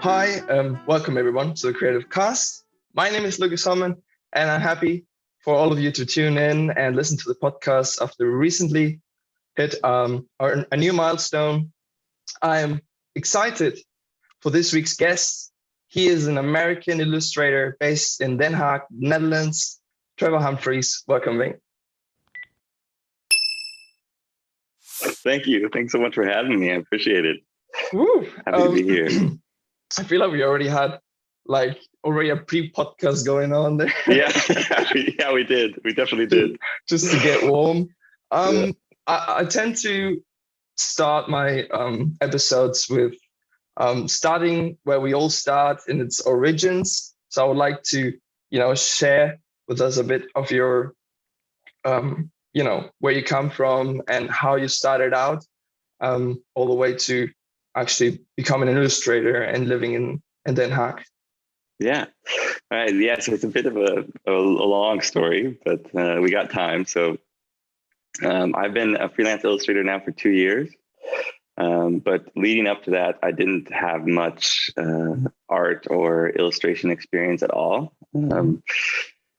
Hi, welcome everyone to the Creative Cast. My name is Lucas Holman, and I'm happy for all of you to tune in and listen to the podcast after we recently hit a new milestone. I'm excited for this week's guest. He is an American illustrator based in Den Haag, Netherlands. Trevor Humphres, welcome, mate. Thank you. Thanks so much for having me. I appreciate it. Woo. Happy to be here. I feel like we already had a pre-podcast going on there. Yeah, yeah, we did. We definitely did. Just to get warm. I tend to start my episodes with starting where we all start in its origins. So I would like to, share with us a bit of your, where you come from and how you started out, all the way to actually become an illustrator and living in Den Haag. Yeah. All right. Yeah. So it's a bit of a long story, but we got time. So I've been a freelance illustrator now for 2 years. But leading up to that, I didn't have much art or illustration experience at all.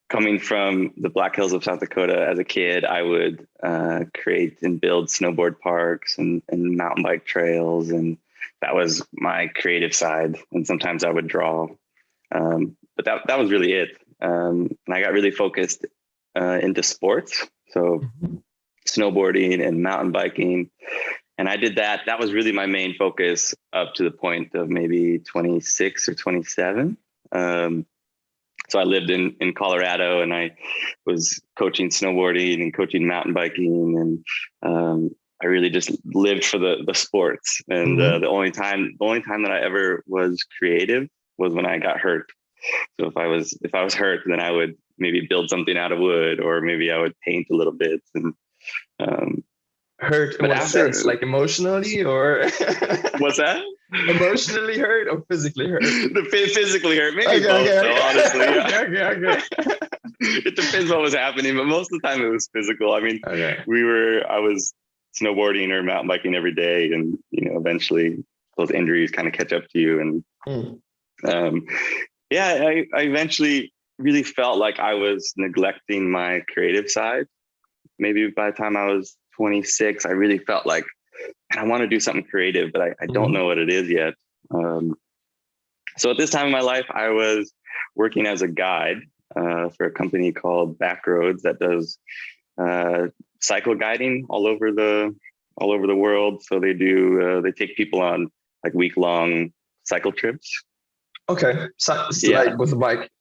Coming from the Black Hills of South Dakota as a kid, I would create and build snowboard parks and mountain bike trails. And that was my creative side. And sometimes I would draw. But that was really it. And I got really focused into sports. So snowboarding and mountain biking. And I did that. That was really my main focus up to the point of maybe 26 or 27. So I lived in Colorado, and I was coaching snowboarding and coaching mountain biking, and I really just lived for the sports. And the only time that I ever was creative was when I got hurt. So if I was hurt, then I would maybe build something out of wood, or maybe I would paint a little bit. And hurt in what sense? Like emotionally, or what's that? Emotionally hurt or physically hurt? Physically hurt, maybe both. Okay. So honestly, yeah. Okay. It depends what was happening, but most of the time it was physical. I mean, I was snowboarding or mountain biking every day, and eventually those injuries kind of catch up to you. And I eventually really felt like I was neglecting my creative side. Maybe by the time I was 26, I really felt like, I want to do something creative, but I don't know what it is yet. So at this time in my life, I was working as a guide for a company called Backroads that does cycle guiding all over the world. So they take people on like week-long cycle trips. Okay, so like with a bike.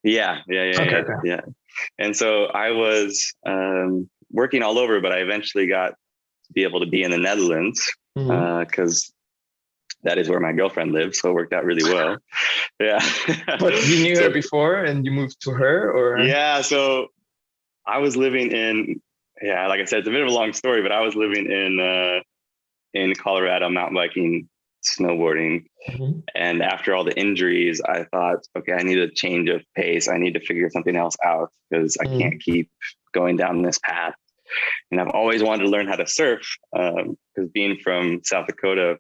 Yeah. And so I was working all over, but I eventually got to be able to be in the Netherlands because that is where my girlfriend lives. So it worked out really well. Yeah. But you knew her before and you moved to her, or? Yeah. So I was living like I said, it's a bit of a long story, but I was living in Colorado, mountain biking, snowboarding. And after all the injuries, I thought, okay, I need a change of pace. I need to figure something else out because I can't keep going down this path. And I've always wanted to learn how to surf because being from South Dakota,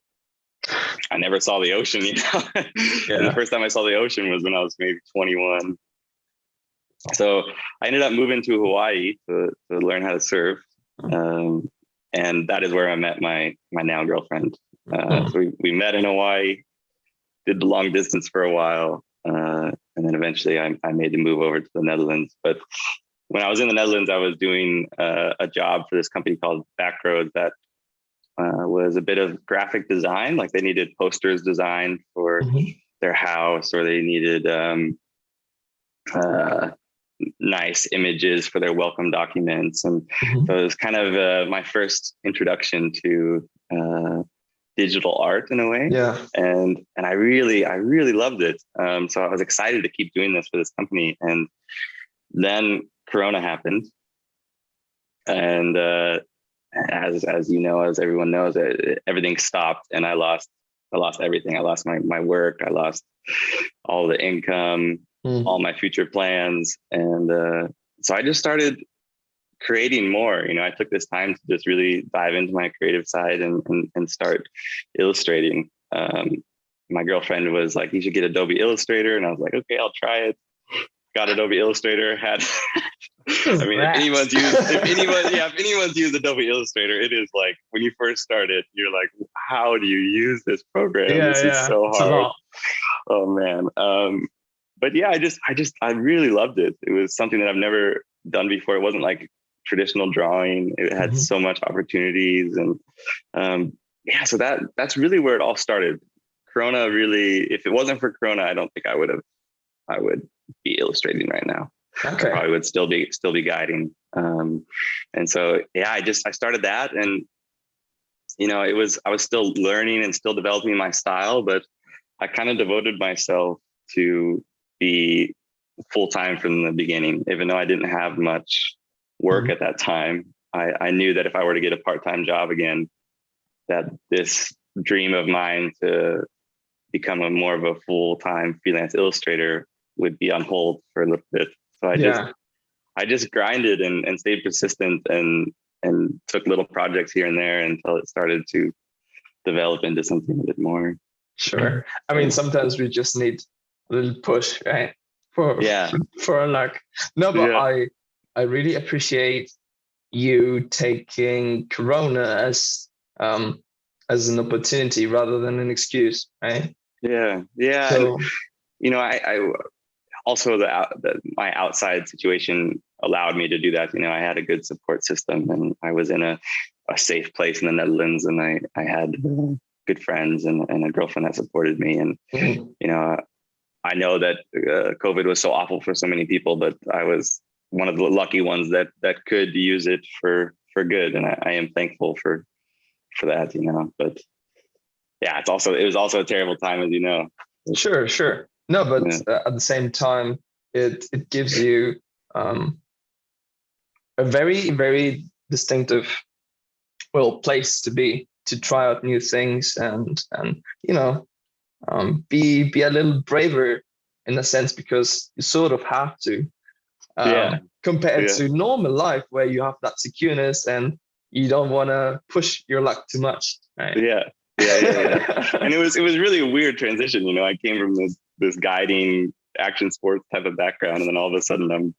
I never saw the ocean, And the first time I saw the ocean was when I was maybe 21. So I ended up moving to Hawaii to learn how to surf. And that is where I met my now girlfriend. So we met in Hawaii, did the long distance for a while. And then eventually I made the move over to the Netherlands. But when I was in the Netherlands, I was doing a job for this company called Backroads that was a bit of graphic design. Like they needed posters designed for their house, or they needed nice images for their welcome documents. And so it was kind of my first introduction to digital art in a way. Yeah. And I really loved it. So I was excited to keep doing this for this company. And then Corona happened. And as you know, as everyone knows, everything stopped, and I lost everything. I lost my work. I lost all the income, all my future plans. And so I just started creating more. I took this time to just really dive into my creative side and start illustrating. my girlfriend was like, you should get Adobe Illustrator. And I was like, okay, I'll try it. Got Adobe Illustrator, had, I mean, if anyone's used Adobe Illustrator, it is like, when you first start it, you're like, how do you use this program? This is so hard. Oh man. But yeah, I really loved it. It was something that I've never done before. It wasn't like traditional drawing. It had so much opportunities, and yeah, so that's really where it all started. Corona really, if it wasn't for Corona, I don't think I would be illustrating right now. Okay. I probably would still be guiding. And so yeah, I started that, and I was still learning and still developing my style, but I kind of devoted myself to be full-time from the beginning. Even though I didn't have much work at that time, I knew that if I were to get a part-time job again, that this dream of mine to become more of a full-time freelance illustrator would be on hold for a little bit. So I just grinded and stayed persistent and took little projects here and there until it started to develop into something a bit more. Sure. I mean, sometimes we just need a little push, right? For our luck. No, but I really appreciate you taking Corona as an opportunity rather than an excuse, right? Yeah. So, and, I also my outside situation allowed me to do that. I had a good support system, and I was in a safe place in the Netherlands, and I had good friends and a girlfriend that supported me. And I know that COVID was so awful for so many people, but I was one of the lucky ones that could use it for good, and I am thankful for that. But yeah, it was also a terrible time, as you know. Sure. No, but at the same time, it gives you a very, very distinctive, place to be, to try out new things and be a little braver in a sense, because you sort of have to, compared to normal life where you have that secureness and you don't want to push your luck too much, right? Yeah. And it was really a weird transition. I came from this guiding action sports type of background, and then all of a sudden I'm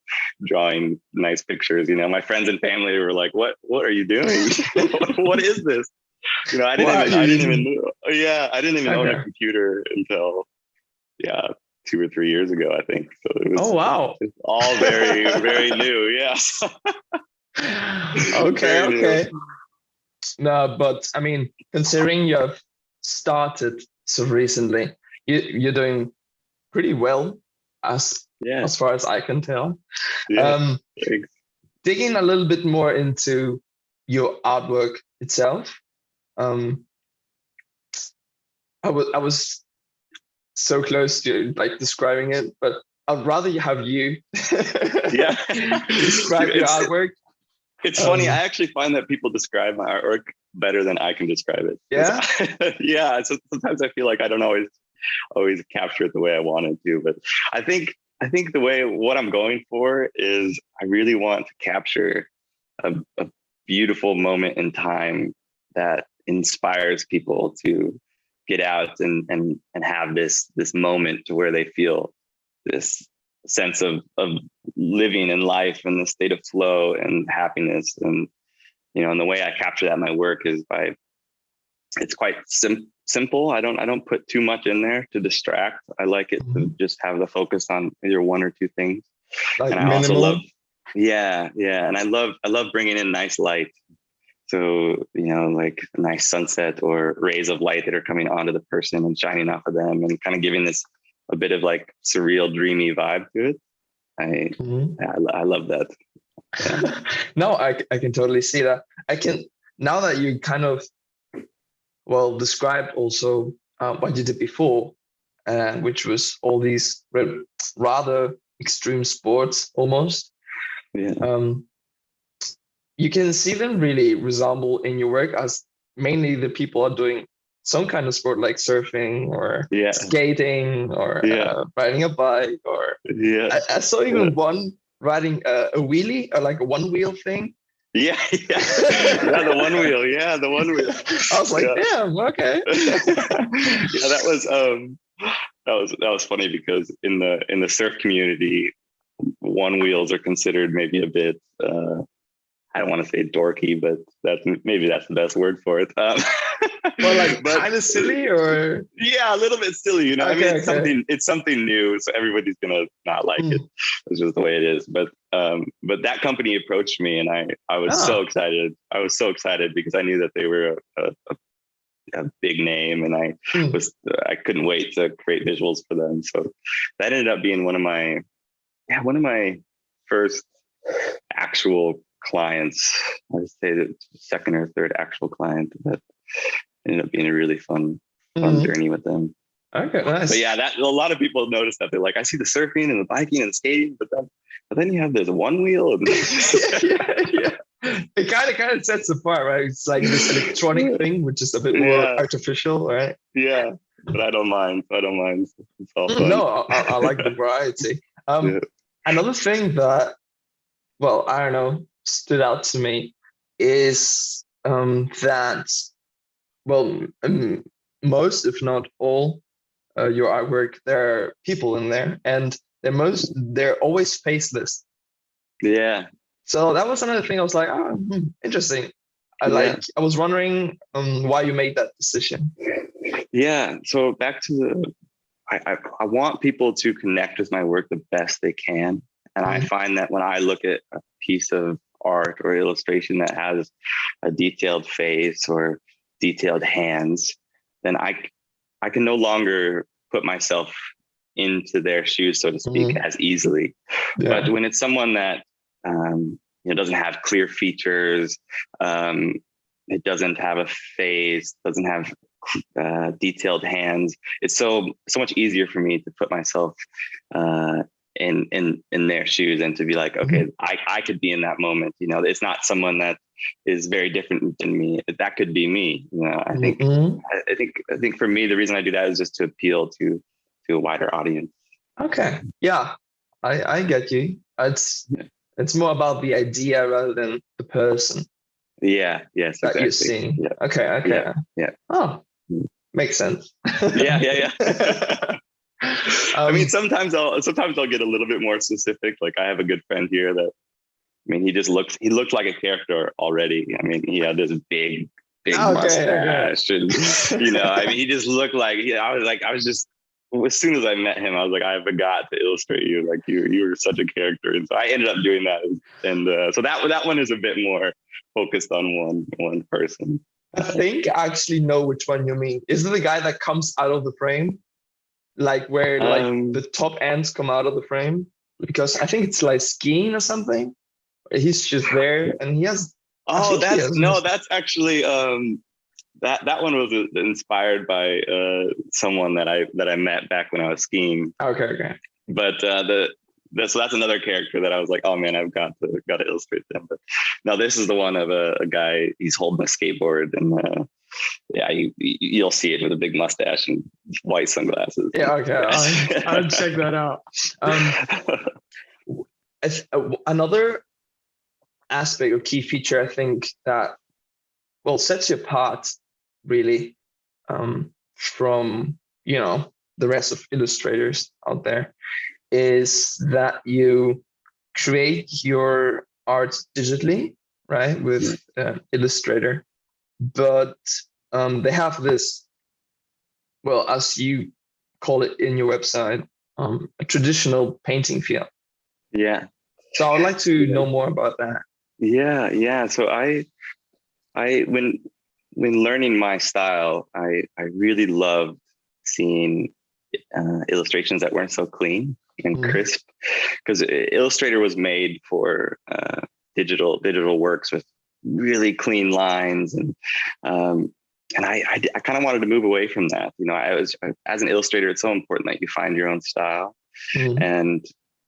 drawing nice pictures. My friends and family were like, what are you doing? What is this? I didn't even own a computer until 2 or 3 years ago, I think. So it was it's all very, very new. Yes. Okay. No, but I mean, considering you have started so recently, you're doing pretty well as far as I can tell. Thanks. Digging a little bit more into your artwork itself, I was so close to describing it, but I'd rather have you describe your artwork. It's funny. I actually find that people describe my artwork better than I can describe it. Yeah. So sometimes I feel like I don't always capture it the way I wanted to, but I think what I'm going for is I really want to capture a beautiful moment in time that inspires people to get out and have this moment to where they feel this sense of living in life and the state of flow and happiness. And and the way I capture that in my work is it's quite simple. I don't put too much in there to distract. I like it to just have the focus on either one or two things. Like and I minimal. also love and I love bringing in nice light. So, like a nice sunset or rays of light that are coming onto the person and shining off of them and kind of giving this a bit of like surreal, dreamy vibe to it. I love that. Yeah. No, I can totally see that. Now that you kind of, described also what you did before, which was all these rather extreme sports almost. Yeah. You can see them really resemble in your work as mainly the people are doing some kind of sport like surfing or skating or riding a bike or I saw even one riding a wheelie or like a one wheel thing. Yeah, yeah, yeah, the one wheel. Yeah, the one wheel. I was like, Yeah. damn, okay. Yeah, that was funny because in the surf community, one wheels are considered maybe a bit I don't want to say dorky, but that's the best word for it. Well, like but kind of silly, or yeah, a little bit silly, you know. I mean, okay. it's something new, so everybody's gonna not like it. It's just the way it is. But that company approached me, and I was so excited. I was so excited because I knew that they were a big name, and I couldn't wait to create visuals for them. So that ended up being one of my first actual clients. I would say the second or third actual client that ended up being a really fun journey with them. Okay, nice. But yeah, that a lot of people notice that. They're like, I see the surfing and the biking and skating, but then you have this one wheel. And yeah. It kind of sets apart, right? It's like this electronic thing, which is a bit more artificial, right? Yeah, but I don't mind. It's all fun. No, I like the variety. Another thing that, well, I don't know, stood out to me is that, well, most, if not all, your artwork, there are people in there, and they're always faceless. Yeah. So that was another thing I was like, interesting. I was wondering why you made that decision. Yeah. So back to I want people to connect with my work the best they can. And I find that when I look at a piece of art or illustration that has a detailed face or detailed hands, then I can no longer put myself into their shoes, so to speak, as easily. Yeah. But when it's someone that doesn't have clear features, it doesn't have a face, doesn't have detailed hands, it's so much easier for me to put myself in their shoes and to be like, okay, I could be in that moment. It's not someone that is very different than me. That could be me. I think for me, the reason I do that is just to appeal to a wider audience. Okay. Yeah, I get you. It's more about the idea rather than the person. Yeah. Yes. That exactly. you're seeing. Yeah. Okay. Yeah. Oh, makes sense. Yeah. I mean, sometimes I'll get a little bit more specific. Like I have a good friend here that, he looks like a character already. I mean, he had this big mustache, and he just looked like. I was just. As soon as I met him, I was like, I forgot to illustrate you. Like you were such a character, and so I ended up doing that. And so that one is a bit more focused on one person. I think I actually know which one you mean. Is it the guy that comes out of the frame, like where the top ends come out of the frame? Because I think it's like skiing or something. He's just there, and he has. That's actually. That one was inspired by someone that I met back when I was skiing. Okay. But so that's another character that I was like, oh man, I've got to illustrate them. But no, this is the one of a guy. He's holding a skateboard, and you'll see it with a big mustache and white sunglasses. Yeah, okay, I'll check that out. Another aspect or key feature, I think, that sets you apart really from the rest of illustrators out there is that you create your art digitally, right, with Illustrator, but they have this, as you call it in your website, a traditional painting feel. Yeah. So I would like to know more about that. Yeah. So I when learning my style, I really loved seeing illustrations that weren't so clean and crisp, because Illustrator was made for digital works with really clean lines, and I kind of wanted to move away from that. As an illustrator, it's so important that you find your own style, and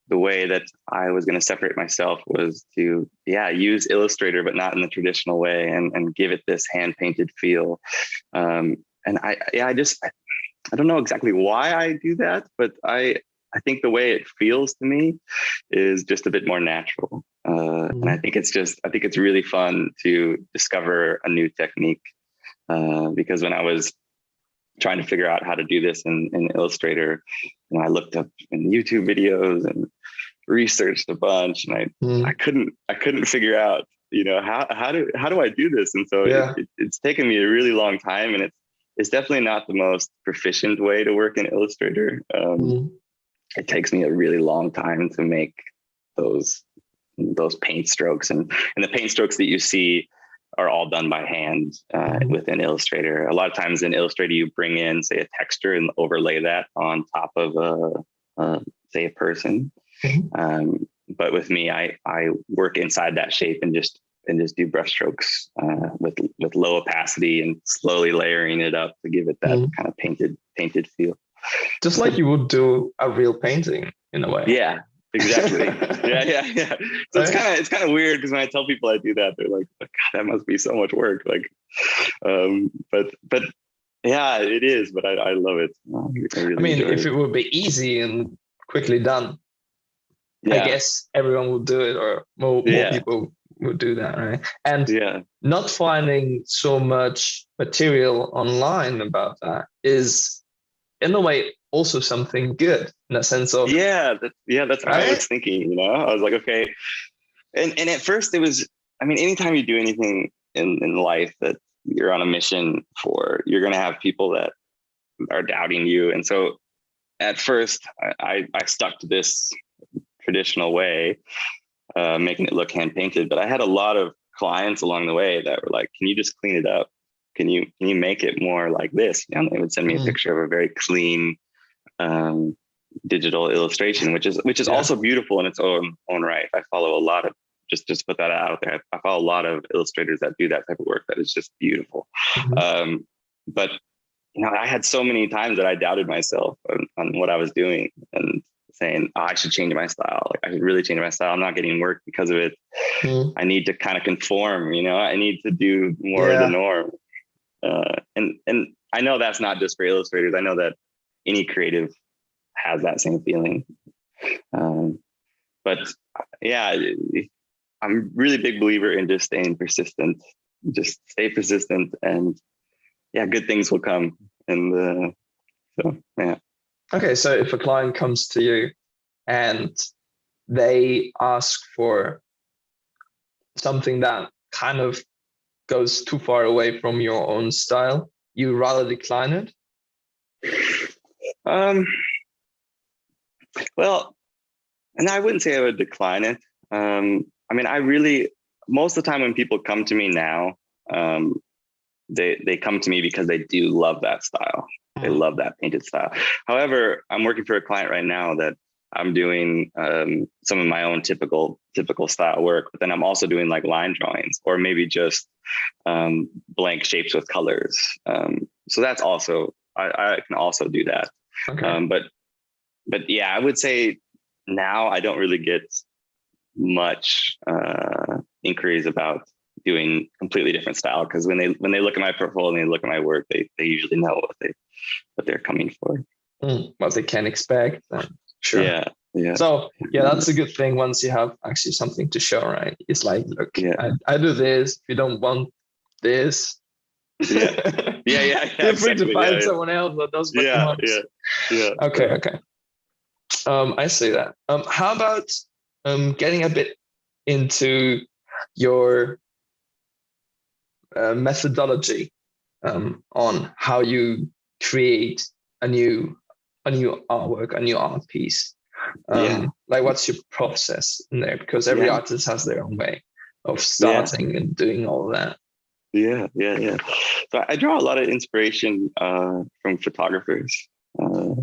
the way that I was going to separate myself was to, use Illustrator, but not in the traditional way, and give it this hand painted feel. And I don't know exactly why I do that, but I think the way it feels to me is just a bit more natural. And I think it's really fun to discover a new technique. Because when I was trying to figure out how to do this in Illustrator, I looked up in YouTube videos and researched a bunch, and I couldn't figure out, how do I do this? And so it's taken me a really long time, and it's definitely not the most proficient way to work in Illustrator. It takes me a really long time to make those paint strokes, and the paint strokes that you see are all done by hand within Illustrator. A lot of times in Illustrator, you bring in, say, a texture and overlay that on top of say, a person. But with me, I work inside that shape and just do brush strokes with low opacity and slowly layering it up to give it that kind of painted feel. Just like you would do a real painting in a way. Yeah. Exactly. Yeah. So it's kind of weird, because when I tell people I do that, they're like, God, that must be so much work. Like, but yeah, it is. But I love it. I mean, if it would be easy and quickly done, I guess everyone would do it, or more people would do that, right? And not finding so much material online about that is, in a way, also something good, in a sense of that's what I was thinking. I was like, okay, and at first it was, anytime you do anything in life that you're on a mission for, you're going to have people that are doubting you. And so at first I stuck to this traditional way, making it look hand painted, but I had a lot of clients along the way that were like, can you just clean it up? Can you make it more like this? And they would send me a picture of a very clean digital illustration, which is also beautiful in its own right. I follow a lot of, just to put that out there, I follow a lot of illustrators that do that type of work that is just beautiful. But I had so many times that I doubted myself on what I was doing, and saying, I should change my style. Like, I should really change my style. I'm not getting work because of it. I need to kind of conform, I need to do more of the norm. And I know that's not just for illustrators. I know that any creative has that same feeling. But yeah, I'm a really big believer in just staying persistent. Just stay persistent, and good things will come. And Okay, so if a client comes to you and they ask for something that kind of goes too far away from your own style, you rather decline it? Well, and I wouldn't say I would decline it. Most of the time when people come to me now, they come to me because they do love that style. They love that painted style. However, I'm working for a client right now that I'm doing some of my own typical style work, but then I'm also doing like line drawings, or maybe just blank shapes with colors. So that's also, I can also do that. Okay. But yeah, I would say now I don't really get much inquiries about doing completely different style, because when they look at my portfolio and they look at my work, they usually know what they're coming for. What they can expect. Sure. Yeah. So that's a good thing once you have actually something to show, right? It's like, look, I do this. If you don't want this, feel free to find someone else that does what you want. Okay. I see that. How about getting a bit into your methodology on how you create a new artwork, a new art piece? Like, what's your process in there? Because every artist has their own way of starting and doing all of that. Yeah. So I draw a lot of inspiration from photographers. I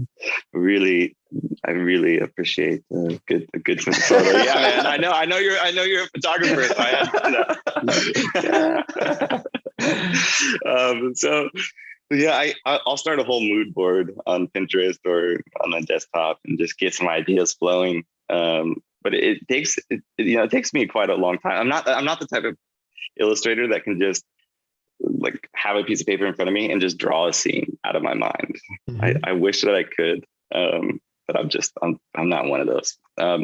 really appreciate a good photo. Yeah, man. I know you're a photographer. So I had to do that. I'll start a whole mood board on Pinterest or on my desktop and just get some ideas flowing. But it takes me quite a long time. I'm not the type of illustrator that can just like have a piece of paper in front of me and just draw a scene out of my mind. I wish that I could. but I'm not one of those.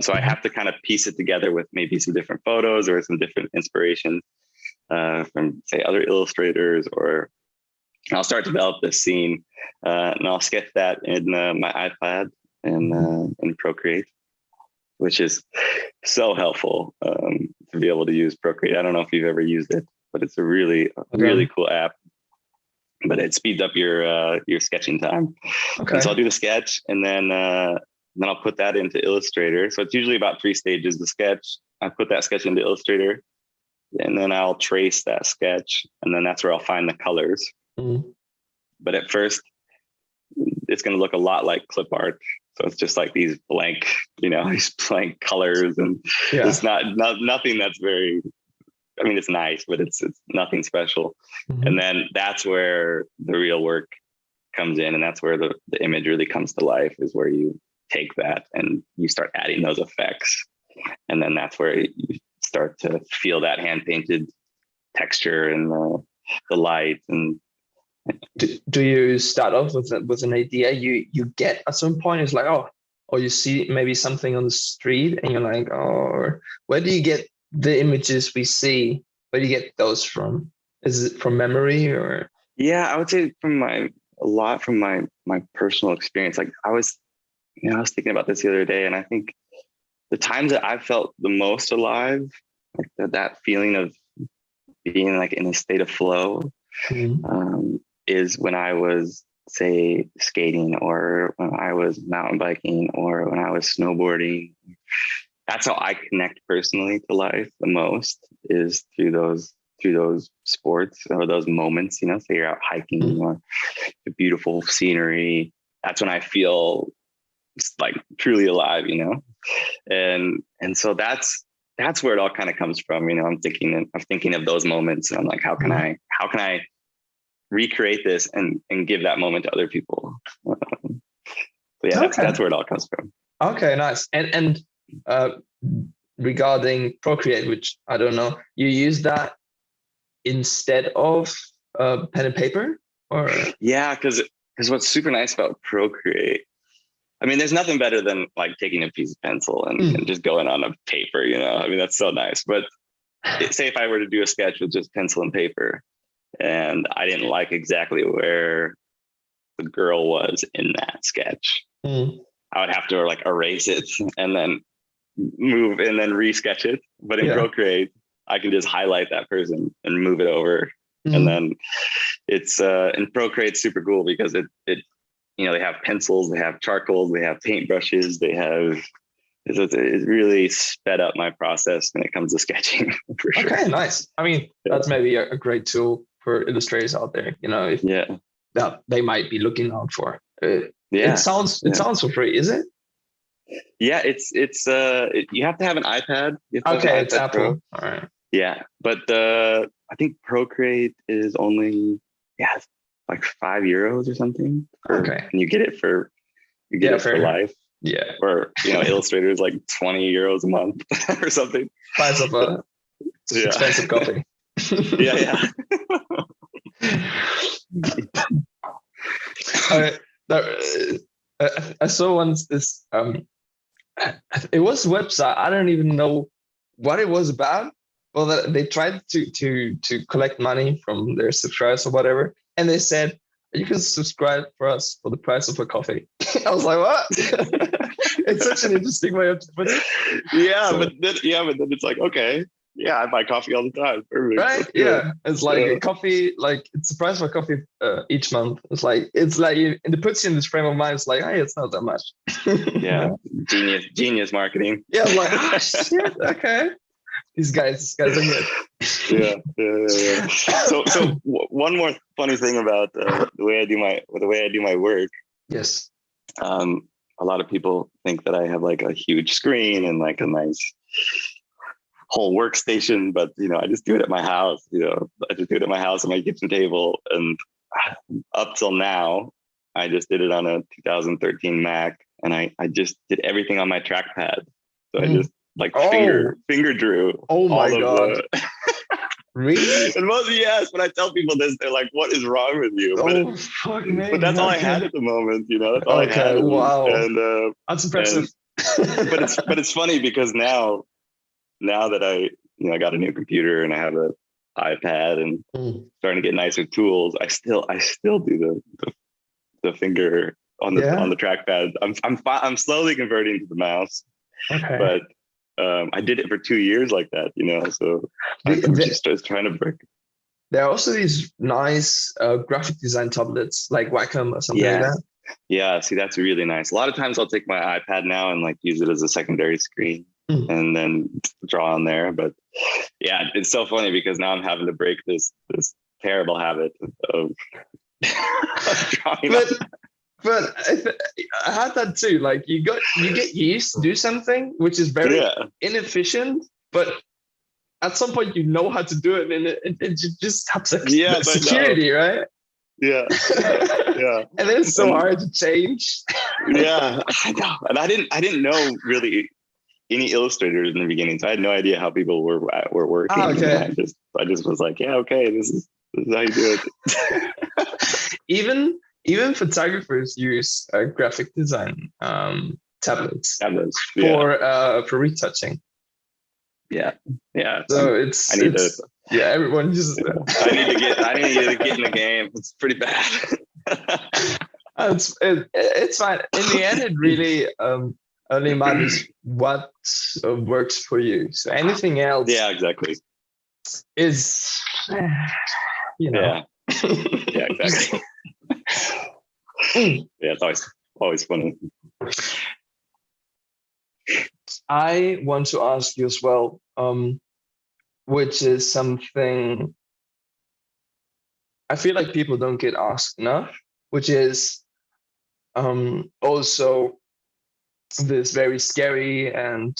So I have to kind of piece it together with maybe some different photos or some different inspiration from say other illustrators, or I'll start to develop this scene and I'll sketch that in my iPad and in Procreate, which is so helpful to be able to use Procreate. I don't know if you've ever used it, but it's a really cool app. But it speeds up your sketching time. Okay. And so I'll do the sketch, and then I'll put that into Illustrator. So it's usually about 3 stages. The sketch, I put that sketch into Illustrator, and then I'll trace that sketch, and then that's where I'll find the colors. Mm-hmm. But at first, it's going to look a lot like clip art. So it's just like these blank, these blank colors, and it's not nothing that's very. I mean, it's nice, but it's nothing special. Mm-hmm. And then that's where the real work comes in. And that's where the image really comes to life, is where you take that and you start adding those effects. And then that's where you start to feel that hand painted texture and the light. And do you start off with an idea you get at some point? It's like, or you see maybe something on the street and you're like, or where do you get the images we see? Where do you get those from? Is it from memory or? Yeah, I would say a lot from my personal experience. Like I was thinking about this the other day, and I think the times that I felt the most alive, like that feeling of being like in a state of flow, is when I was, say, skating, or when I was mountain biking, or when I was snowboarding. That's how I connect personally to life the most, is through those sports or those moments, so you're out hiking or the beautiful scenery. That's when I feel like truly alive, and so that's where it all kind of comes from. I'm thinking of those moments, and I'm like, how can I recreate this and give that moment to other people? That's where it all comes from. Okay, nice. And regarding Procreate, which I don't know, you use that instead of pen and paper, or? Yeah, because what's super nice about Procreate, I mean, there's nothing better than like taking a piece of pencil and just going on a paper, I mean, that's so nice. But say if I were to do a sketch with just pencil and paper, and I didn't like exactly where the girl was in that sketch, I would have to like erase it and then move and then resketch it. But in Procreate, I can just highlight that person and move it over. And then it's in Procreate super cool because it they have pencils, they have charcoals, they have paintbrushes, it really sped up my process when it comes to sketching. For sure. Okay, nice. I mean, that's maybe a great tool for illustrators out there, that they might be looking out for. It sounds for free, is it? Yeah, it's you have to have an iPad. Okay, it's Apple. All right. Yeah, but I think Procreate is only like €5 or something. Okay, and you get it for life. Yeah, or Illustrator is like €20 a month or something. Price of a expensive coffee. Yeah. I saw once this. It was a website. I don't even know what it was about. Well, they tried to collect money from their subscribers or whatever, and they said, you can subscribe for us for the price of a coffee. I was like, what? It's such an interesting way of put it. But then it's like, okay, I buy coffee all the time. Perfect. Right? Yeah. It's like a coffee, like it's the price of a coffee each month. It's like it puts you in this frame of mind. It's like, hey, it's not that much. Genius marketing. Yeah, I'm like, shit, okay. These guys are good. Yeah. So one more funny thing about the way I do my work. Yes. A lot of people think that I have like a huge screen and like a nice whole workstation, but I just do it at my house. I just do it at my house on my kitchen table, and up till now, I just did it on a 2013 Mac, and I just did everything on my trackpad. So I just finger drew. Oh my god! Really? And mostly yes. When I tell people this, they're like, "What is wrong with you?" Oh, fuck me. But that's all I Okay. had at the moment. That's all I Okay, had. wow. And That's impressive. but it's funny because now that I got a new computer and I have an iPad and starting to get nicer tools, I still do the finger on the trackpad. I'm slowly converting to the mouse. Okay. But I did it for 2 years like that, so I'm just trying to break. There are also these nice graphic design tablets like Wacom or something like that. Yeah, see, that's really nice. A lot of times I'll take my iPad now and like use it as a secondary screen and then draw on there. But yeah, it's so funny because now I'm having to break this terrible habit of drawing. But I had that too. Like you get used to do something which is very inefficient, but at some point you know how to do it, and it just has security, right? Yeah. And then it's so hard to change. Yeah, I know. And I didn't know really any illustrators in the beginning, so I had no idea how people were working. Okay. I just was like, yeah, okay, this is how you do it. Even photographers use graphic design tablets for retouching. Yeah. So everyone uses it. I need to get in the game. It's pretty bad. It's fine. In the end, it really only matters what works for you. So anything else, exactly, is Yeah, exactly. Yeah, it's always funny. I want to ask you as well, which is something I feel like people don't get asked enough, which is also this very scary and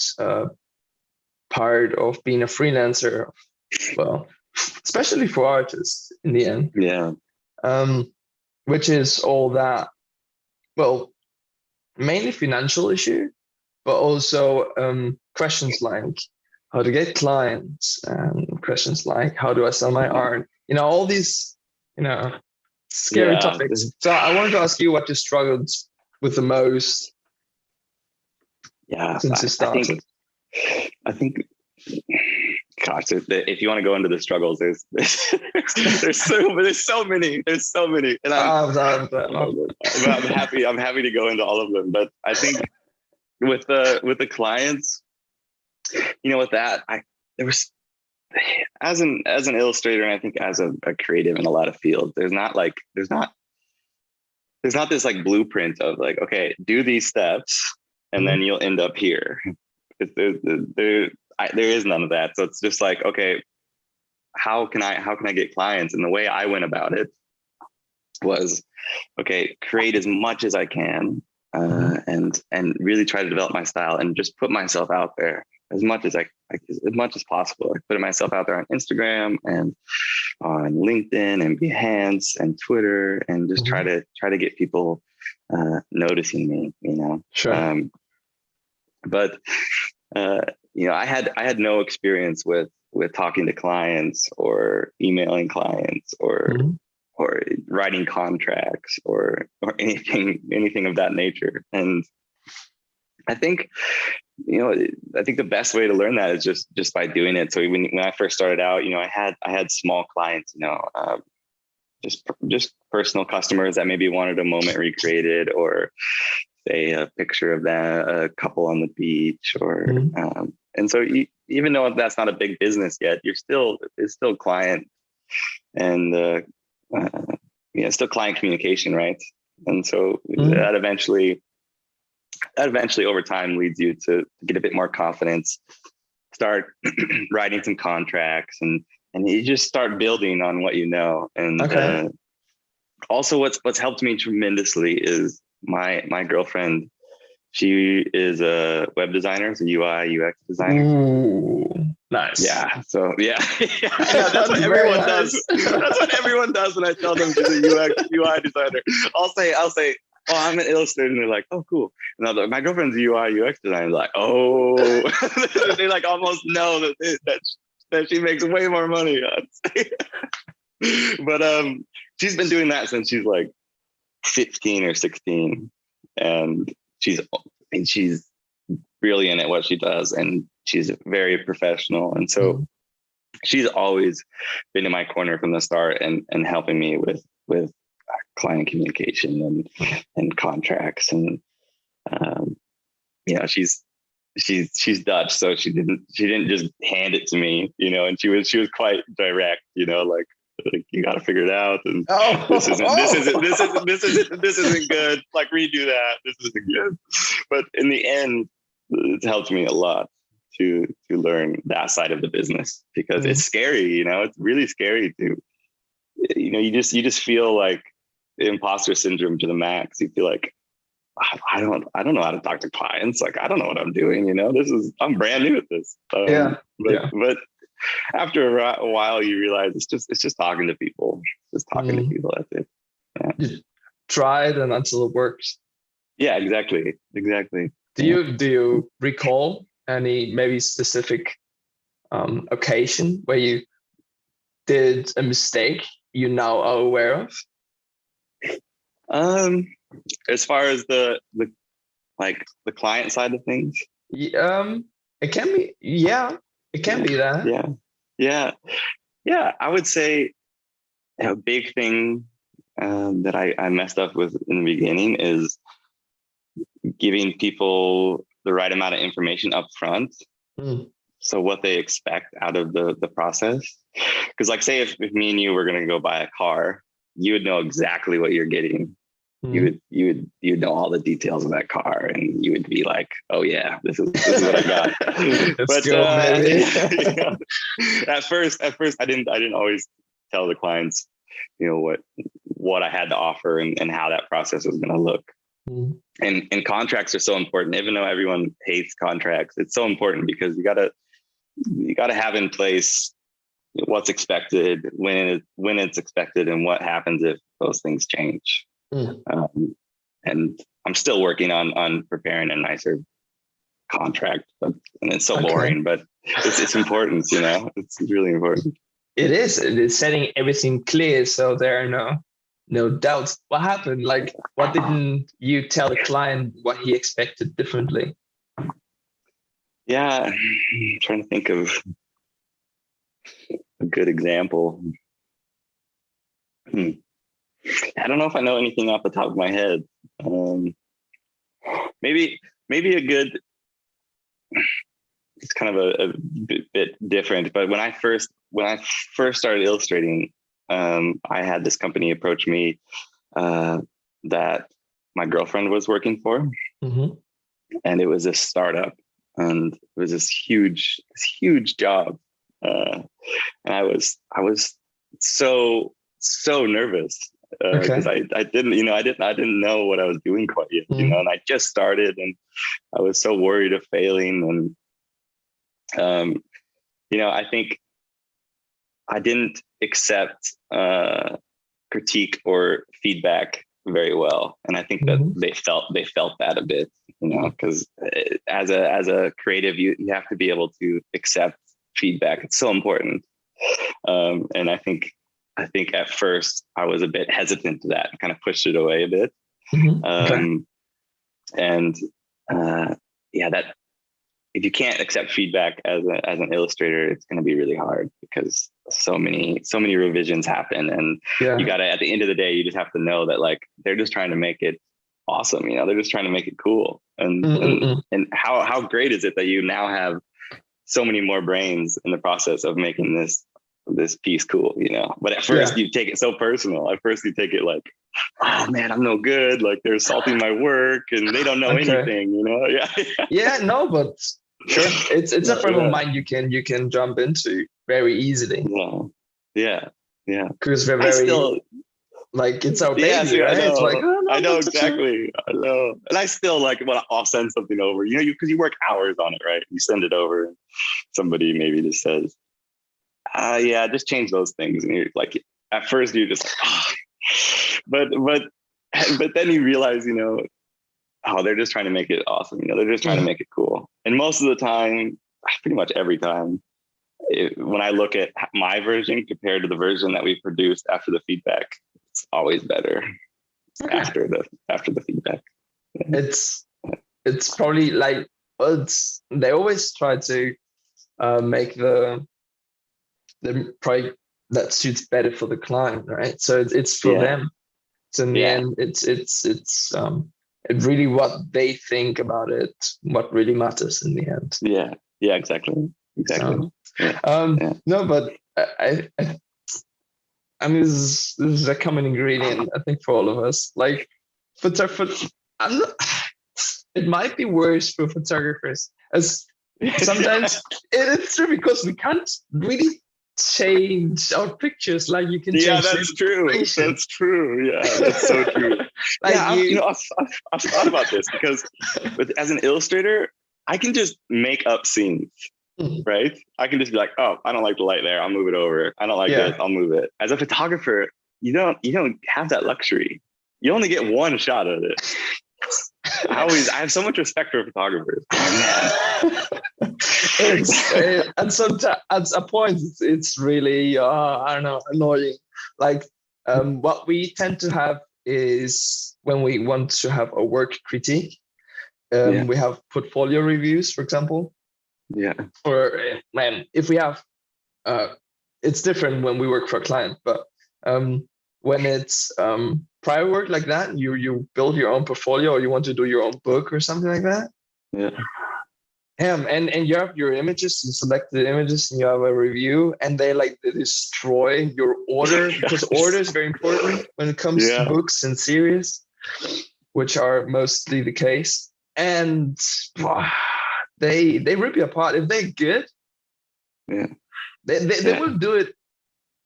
part of being a freelancer. Well, especially for artists in the end. Yeah. Which is all that, well, mainly financial issue, but also questions like how to get clients and questions like how do I sell my art? All these, scary topics. So I wanted to ask you what you struggled with the most. Yeah, since you started. I think gosh, if you want to go into the struggles, there's so many, and I'm happy to go into all of them. But I think with the clients, with that, there was as an illustrator, and I think as a creative in a lot of fields, there's not this like blueprint of like, okay, do these steps and then you'll end up here. There is none of that. So it's just like, okay, how can I get clients? And the way I went about it was, okay, create as much as I can, and really try to develop my style and just put myself out there as much as possible. I put myself out there on Instagram and on LinkedIn and Behance and Twitter, and just try to get people noticing me. Sure. But I had no experience with talking to clients or emailing clients or writing contracts or anything of that nature. And I think the best way to learn that is just by doing it. So when I first started out, I had small clients, just personal customers that maybe wanted a moment recreated, or say a picture of a couple on the beach, or and so even though that's not a big business yet, it's still client, and still client communication, right? And so that eventually over time leads you to get a bit more confidence, start writing some contracts, and you just start building on what you know. And also what's helped me tremendously is my girlfriend. She is a web designer, it's a UI UX designer. Ooh, nice. Yeah. So that's what everyone does. That's what everyone does when I tell them she's a UX UI designer. I'll say, oh, I'm an illustrator, and they're like, oh, cool. And I'm like, my girlfriend's a UI UX designer. Like, oh, they like almost know that that she makes way more money on. But she's been doing that since she's like 15 or 16, and she's brilliant at what she does, and she's very professional, and so she's always been in my corner from the start and helping me with client communication and contracts, and she's Dutch, so she didn't just hand it to me, and she was quite direct, like you got to figure it out, and this isn't good, like redo that, this isn't good. But in the end, it's helped me a lot to learn that side of the business, because it's scary, it's really scary to, you just feel like the imposter syndrome to the max. You feel like, I don't know how to talk to clients. Like, I don't know what I'm doing. I'm brand new at this. But after a while, you realize it's just talking to people. Just talking to people. That's it. Yeah. You try it until it works. Yeah, exactly. Do you recall any maybe specific occasion where you did a mistake you now are aware of? As far as the client side of things, it can be, it can be that. Yeah. I would say a big thing that I messed up with in the beginning is giving people the right amount of information up front. So what they expect out of the process. Because like, say if me and you were going to go buy a car, you would know exactly what you're getting. You would know all the details of that car, and you would be like, oh yeah, this is what I got. But at first I didn't always tell the clients, what I had to offer and how that process was going to look. And contracts are so important, even though everyone hates contracts. It's so important because you gotta have in place what's expected, when it's expected, and what happens if those things change. And I'm still working on preparing a nicer contract, and it's so boring, but it's important. It's really important. It is. It is setting everything clear, so there are no doubts. What happened? Like, what didn't you tell the client what he expected differently? Yeah, I'm trying to think of a good example. I don't know if I know anything off the top of my head. Maybe a good. It's kind of a bit different, but when I first started illustrating, I had this company approach me that my girlfriend was working for, and it was a startup, and it was this huge job, and I was so nervous because I didn't know what I was doing quite yet, and I just started, and I was so worried of failing, and I think I didn't accept critique or feedback very well, and I think that they felt that a bit, because as a creative, you have to be able to accept feedback. It's so important, and I think at first I was a bit hesitant to that, kind of pushed it away a bit, that if you can't accept feedback as an illustrator, it's going to be really hard because so many revisions happen, and you got to, at the end of the day, you just have to know that like they're just trying to make it awesome. They're just trying to make it cool. And how great is it that you now have so many more brains in the process of making this piece cool, But at first you take it so personal. At first you take it like, oh man, I'm no good. Like they're assaulting my work and they don't know anything, No, but sure. It's a frame of mind you can jump into very easily. Yeah. Because we're very it's our baby, right? I know. It's like, I know exactly. I know. And I still I'll send something over, because you work hours on it, right? You send it over and somebody maybe just says, just change those things. And you're like, at first you're just but then you realize, they're just trying to make it awesome. They're just trying to make it cool. And most of the time, pretty much every time, when I look at my version compared to the version that we produced after the feedback, it's always better after the feedback. It's probably like, they always try to make the product that suits better for the client, right? So it's for them. So in the end, it's really what they think about it, what really matters in the end. Yeah, exactly. So, no, but I mean, this is a common ingredient, I think, for all of us. Like, I'm not, it might be worse for photographers, as sometimes it's true, because we can't really change our pictures like you can change. Yeah, that's true. That's true. Yeah, that's so true. Like, I've thought about this, because as an illustrator, I can just make up scenes. Right? I can just be like, oh, I don't like the light there, I'll move it over. I don't like this, I'll move it. As a photographer, you don't have that luxury. You only get one shot at it. I have so much respect for photographers. And sometimes at a point it's really I don't know, annoying. Like what we tend to have is, when we want to have a work critique, we have portfolio reviews, for example. Or if we have it's different when we work for a client, but when it's prior work like that, you build your own portfolio, or you want to do your own book or something like that. And you have your images, you select the images, and you have a review, and they destroy your order, because order is very important when it comes to books and series, which are mostly the case. And they rip you apart. If they're good, they will do it,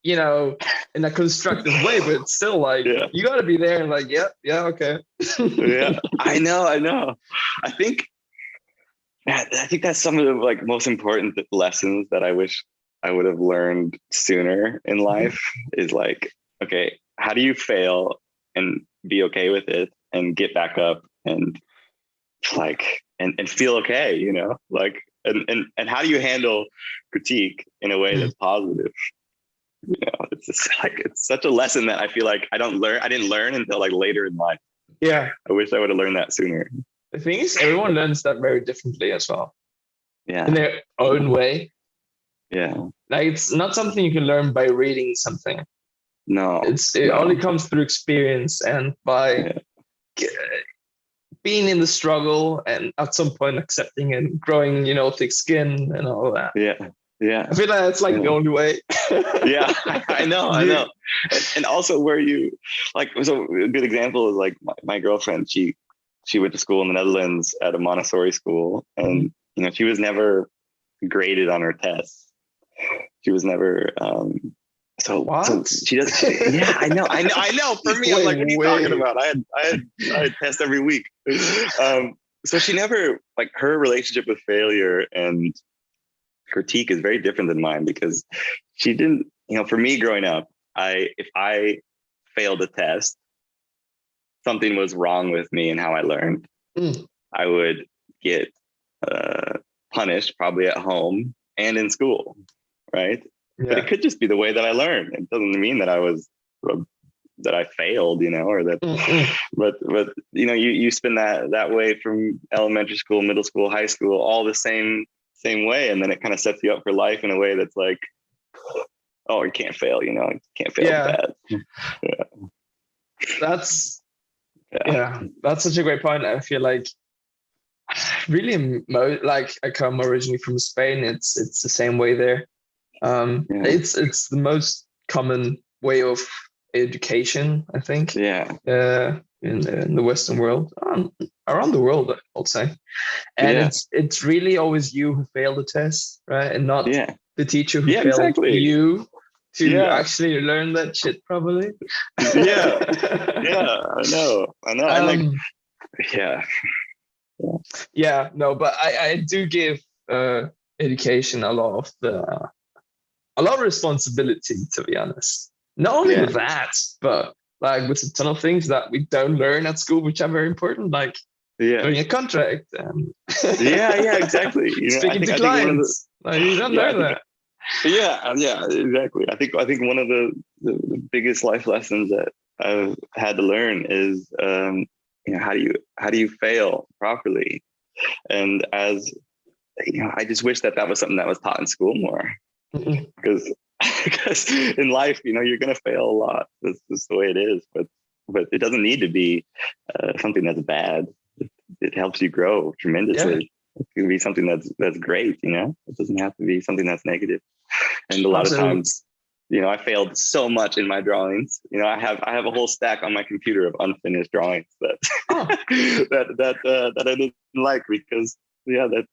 in a constructive way, but it's still like, you got to be there and like, okay. I know. I think that's some of the like most important lessons that I wish I would have learned sooner in life, is like, okay, how do you fail and be okay with it and get back up and like and feel okay, like, and how do you handle critique in a way that's positive? It's just like, it's such a lesson that I feel like I didn't learn until like later in life. I wish I would have learned that sooner. The thing is, everyone learns that very differently as well. In their own way. Like, it's not something you can learn by reading something. No, it only comes through experience and by being in the struggle, and at some point accepting and growing, thick skin and all that. I feel like that's like the only way. I know. And also, where you like, so a good example is like my girlfriend. She went to school in the Netherlands at a Montessori school, and she was never graded on her tests. She was never. So she does. I know. For me, I'm like, what are you talking about? I had tests every week. So she never, like, her relationship with failure and critique is very different than mine, because she didn't. For me growing up, if I failed a test, something was wrong with me and how I learned. I would get punished, probably at home and in school, right? But it could just be the way that I learned. It doesn't mean that I failed, or that. But you spend that way from elementary school, middle school, high school, all the same way, and then it kind of sets you up for life in a way that's like, oh, you can't fail, you can't fail bad. That's such a great point. I feel like, really, like, I come originally from Spain. It's the same way there. It's the most common way of education, I think. In the Western world, around the world, I'll say. And it's really always you who fail the test, right? And not the teacher who failed you to actually learn that shit properly. I know. And no, but I do give education a lot of responsibility, to be honest. Not only with that, but like with a ton of things that we don't learn at school, which are very important, like doing a contract. Exactly. Speaking to clients. You don't learn that. Yeah, exactly. I think one of the biggest life lessons that I've had to learn is, how do you fail properly? And as I just wish that was something that was taught in school more, because because in life, you're going to fail a lot. That's just the way it is. But it doesn't need to be something that's bad. It helps you grow tremendously. It can be something that's great. It doesn't have to be something that's negative. And a lot of times, I failed so much in my drawings. I have a whole stack on my computer of unfinished drawings that that I didn't like because that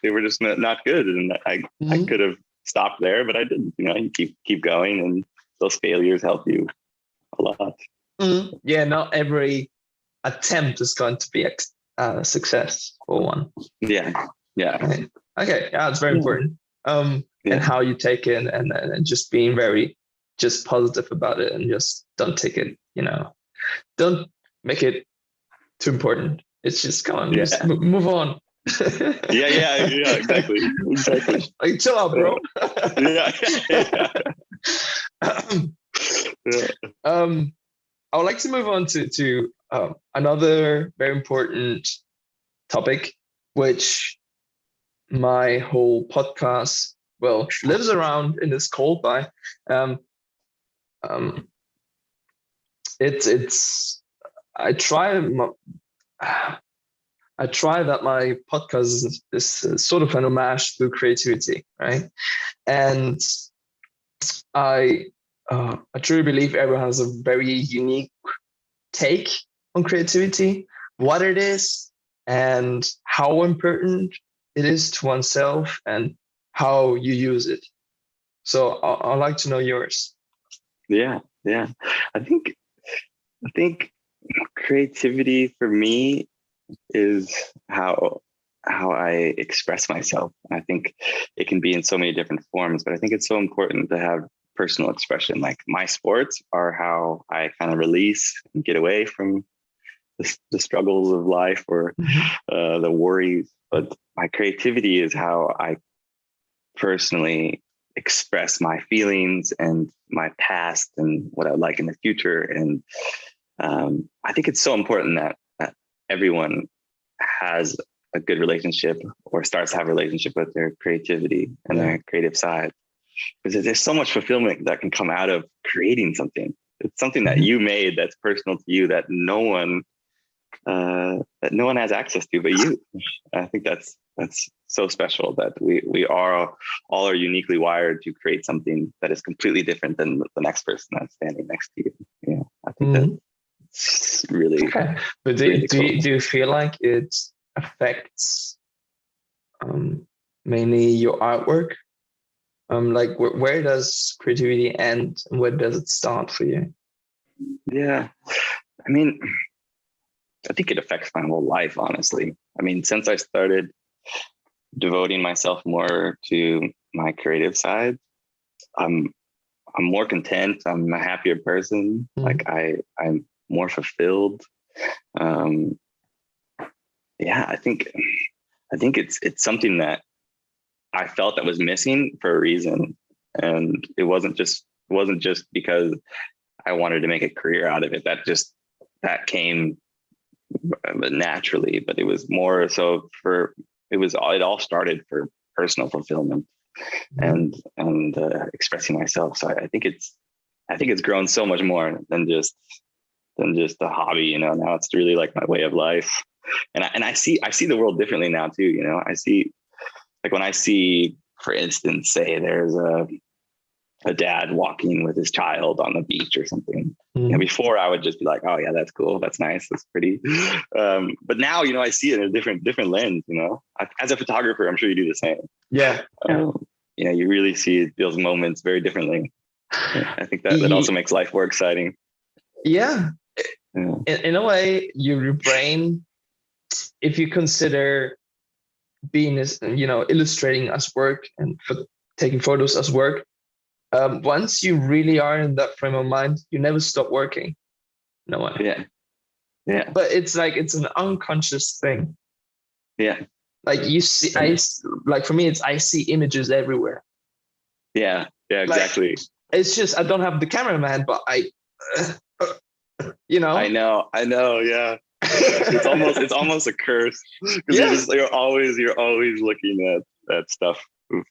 they were just not good, and I could have stopped there, but I didn't. You keep going, and those failures help you a lot. Yeah, not every attempt is going to be a successful one. Yeah. Okay, yeah, it's very important. And how you take it, and just being very just positive about it, and just don't take it, don't make it too important. It's just come on, just move on. yeah, exactly. Like, chill out, bro. I would like to move on to another very important topic, which my whole podcast lives around in this cold by. It's I try that my podcast is sort of an homage to creativity, right? And I truly believe everyone has a very unique take on creativity, what it is, and how important it is to oneself, and how you use it. So I'd like to know yours. Yeah. I think creativity for me is how I express myself. I think it can be in so many different forms, but I think it's so important to have personal expression. Like, my sports are how I kind of release and get away from the struggles of life, or the worries. But my creativity is how I personally express my feelings and my past and what I would like in the future. And I think it's so important that everyone has a good relationship, or starts to have a relationship with their creativity and their creative side, because there's so much fulfillment that can come out of creating something. It's something that you made that's personal to you, that no one has access to but you. I think that's so special, that we are all uniquely wired to create something that is completely different than the next person that's standing next to you. I think that's really okay. But do you feel like it affects mainly your artwork? Like, where does creativity end and where does it start for you? Yeah, I mean, I think it affects my whole life, honestly. I mean, since I started devoting myself more to my creative side, I'm more content. I'm a happier person. Like, I'm more fulfilled. I think it's something that I felt that was missing for a reason, and it wasn't just because I wanted to make a career out of it. That came naturally, but it was more so it all started for personal fulfillment and expressing myself. So I think it's grown so much more than just a hobby. Now it's really like my way of life, and I see the world differently now too. I see, like, when I see, for instance, say there's a dad walking with his child on the beach or something. Before I would just be like, oh yeah, that's cool, that's nice, that's pretty. But now, I see it in a different lens. As a photographer, I'm sure you do the same. Yeah. You really see those moments very differently. I think that also makes life more exciting. Yeah. In a way, your brain, if you consider being as illustrating as work and taking photos as work, once you really are in that frame of mind, you never stop working. No one. Yeah. But it's an unconscious thing. Yeah. Like, you see, like, for me, I see images everywhere. Yeah, exactly. Like, it's just I don't have the cameraman, but you know. I know, yeah. It's almost a curse because you're always looking at stuff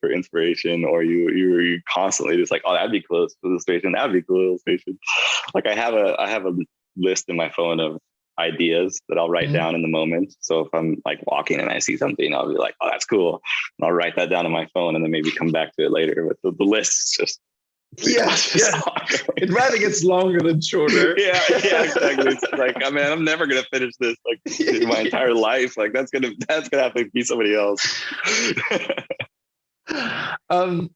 for inspiration, or you're constantly just like, oh, that'd be cool illustration, that'd be cool illustration. Like I have a list in my phone of ideas that I'll write down in the moment. So if I'm like walking and I see something, I'll be like, oh, that's cool, and I'll write that down on my phone and then maybe come back to it later. But the list is just it rather gets longer than shorter. yeah, exactly. It's like, I mean, I'm never gonna finish this like in my entire life. Like that's gonna have to be somebody else. I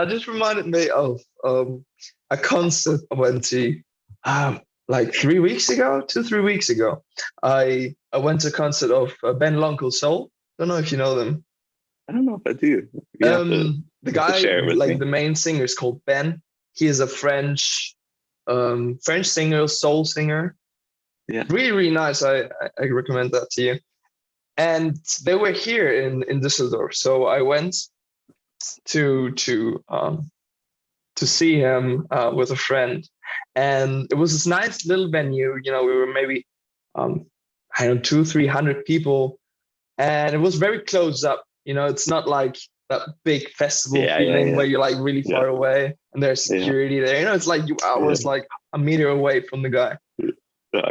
just reminded me of a concert I went to like 3 weeks ago, 2-3 weeks ago. I went to a concert of Ben L'Uncle Soul. Don't know if you know them. I don't know if I do. The guy, like the main singer, is called Ben. He is a French singer, soul singer. Yeah, really, really nice. I recommend that to you. And they were here in Düsseldorf, so I went to see him with a friend, and it was this nice little venue. You know, we were maybe I don't know, 200-300 people, and it was very close up. You know, it's not like that big festival feeling where you're like really far away and there's security there. You know, it's like I was like a meter away from the guy.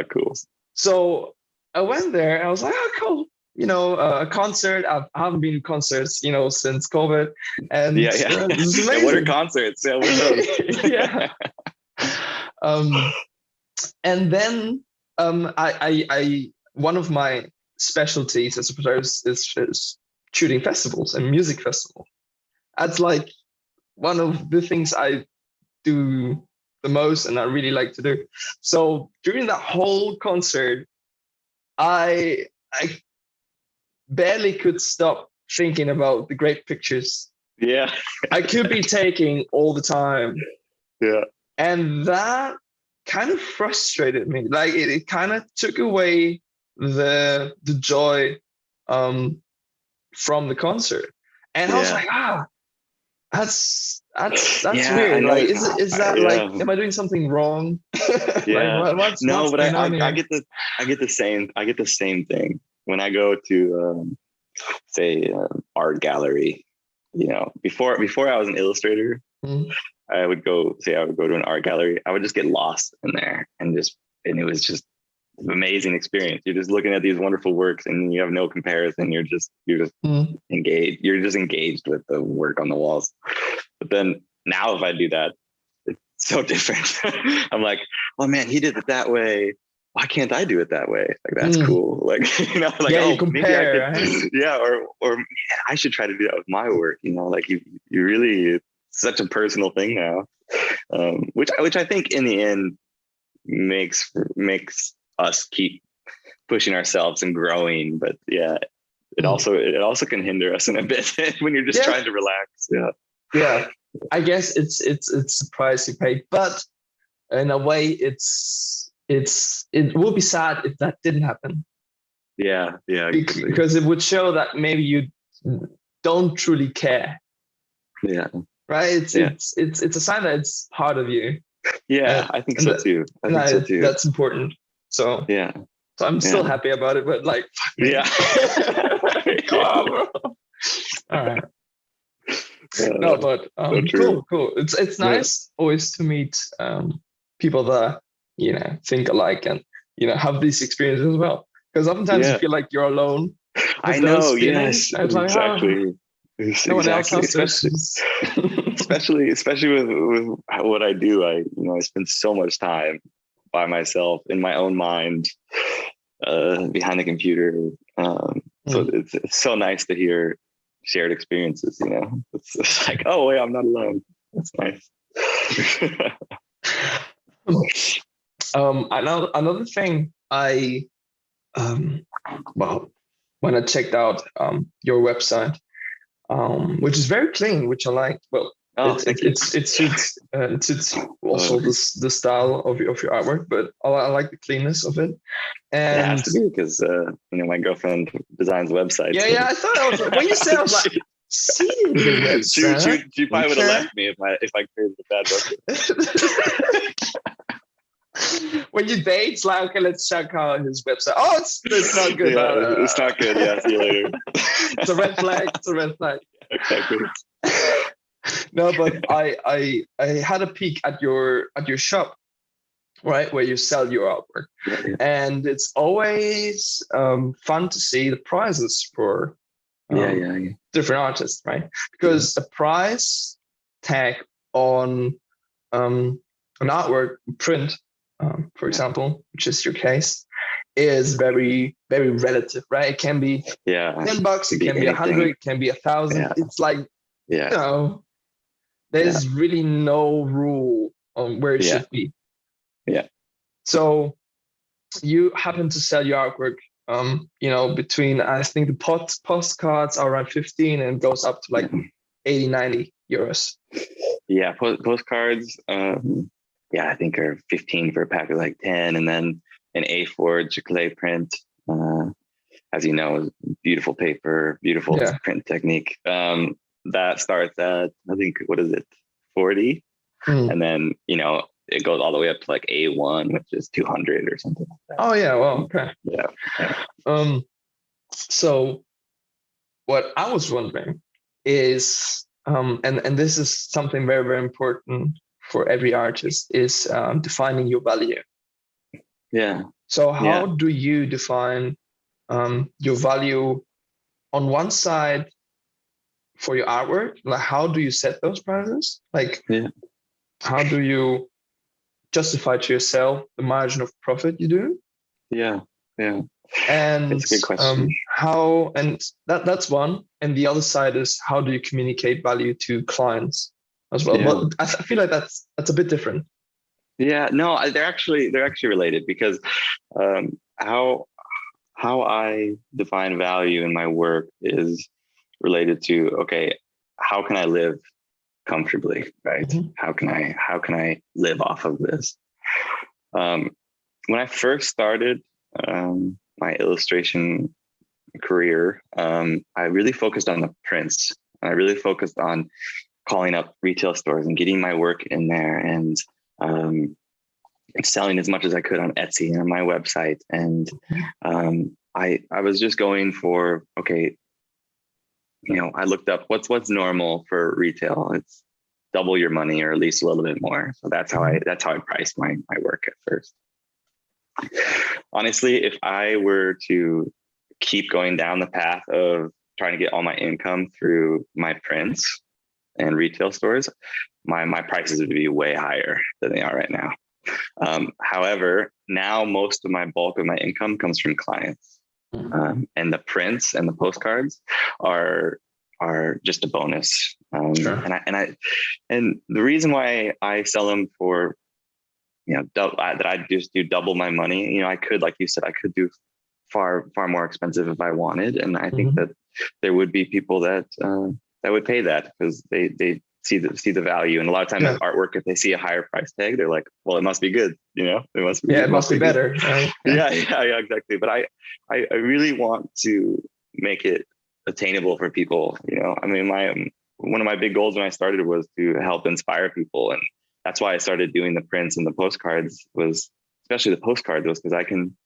Cool. So I went there and I was like, oh, cool. You know, a concert. I haven't been to concerts, you know, since COVID. And this is amazing. What are concerts? Yeah, yeah. And then I one of my specialties as a photographer is shooting festivals and music festivals. That's like one of the things I do the most and I really like to do. So during that whole concert, I barely could stop thinking about the great pictures. Yeah. I could be taking all the time. Yeah. And that kind of frustrated me. Like it kind of took away the joy from the concert. And I was like, that's weird. Like, is that like, am I doing something wrong? Yeah. Like, what's but I get the same thing when I go to say art gallery. You know, before I was an illustrator, I would go to an art gallery. I would just get lost in there and it was just an amazing experience. You're just looking at these wonderful works and you have no comparison. You're just engaged. You're just engaged with the work on the walls. But then now if I do that, it's so different. I'm like, oh man, he did it that way. Why can't I do it that way? Like, that's cool. Like, you know, like, you compare, maybe I could, or I should try to do that with my work. You know, like you really, it's such a personal thing now, which I think in the end makes us keep pushing ourselves and growing. But yeah, it also can hinder us in a bit when you're just trying to relax. Yeah. I guess it's the price you pay, but in a way, it would be sad if that didn't happen. Yeah, exactly. Because it would show that maybe you don't truly care. Yeah. Right. It's a sign that it's part of you. Yeah, I think so too. That's important. So yeah. So I'm still happy about it, but like, yeah. All right. No, but cool. It's nice always to meet people that think alike and have these experiences as well. Because oftentimes you feel like you're alone. I know. Yes. Exactly. No one else has especially with what I do. I spend so much time by myself in my own mind behind the computer. So it's so nice to hear shared experiences. It's like, oh wait, I'm not alone. That's nice. Another thing when I checked out your website, which is very clean, which I like. Well, it suits also the style of your artwork, but I like the cleanness of it. And it has to be because my girlfriend designs websites. Yeah, I thought when you said, I was like, seeing the website. She probably would have left me if I created a bad website. When you date, it's like, okay, let's check out his website. Oh, it's not good. Yeah, it's not good. Yeah, see you later. It's a red flag. It's a red flag. Exactly. No, but I had a peek at your shop, right, where you sell your artwork, and it's always fun to see the prices for different artists, right? Because a price tag on an artwork print, for example, which is your case, is very, very relative, right? It can be $10, it can be 100, it can be 1,000. Yeah. It's like, you know, there's really no rule on where it should be. Yeah. So you happen to sell your artwork, you know, between, I think the postcards are around 15 and goes up to like 80, 90 euros. Yeah, postcards, I think are 15 for a pack of like 10, and then an A4 Chiclet print, as you know, beautiful paper, beautiful print technique. That starts at, I think, what is it, 40? And then, you know, it goes all the way up to like A1, which is 200 or something like that. Oh yeah, well, okay. Yeah. So what I was wondering is, and this is something very, very important for every artist, is defining your value. Yeah. So how do you define your value on one side for your artwork? Like, how do you set those prices? Like, how do you justify to yourself the margin of profit you do? Yeah. And that's a good question. That's one. And the other side is, how do you communicate value to clients as well? But I feel like that's a bit different. Yeah, no, they're actually related, because how I define value in my work is related to, okay, how can I live comfortably, right? Mm-hmm. How can I live off of this? When I first started my illustration career, I really focused on the prints. I really focused on calling up retail stores and getting my work in there, and selling as much as I could on Etsy and on my website. And I was just going for, okay, you know, I looked up what's normal for retail. It's double your money, or at least a little bit more. So that's how I priced my work at first. Honestly, if I were to keep going down the path of trying to get all my income through my prints and retail stores, my prices would be way higher than they are right now. However, now most of my bulk of my income comes from clients, and the prints and the postcards are just a bonus. Sure. And the reason why I sell them for, you know, that I just do double my money. You know, I could, like you said, I could do far more expensive if I wanted, and I think that there would be people that would pay that, because they see the value. And a lot of times with artwork, if they see a higher price tag, they're like, well, it must be good, you know, it must be better. Right? Yeah, exactly. But I really want to make it attainable for people. You know, I mean, one of my big goals when I started was to help inspire people. And that's why I started doing the prints and the postcards, was especially the postcards, was because I can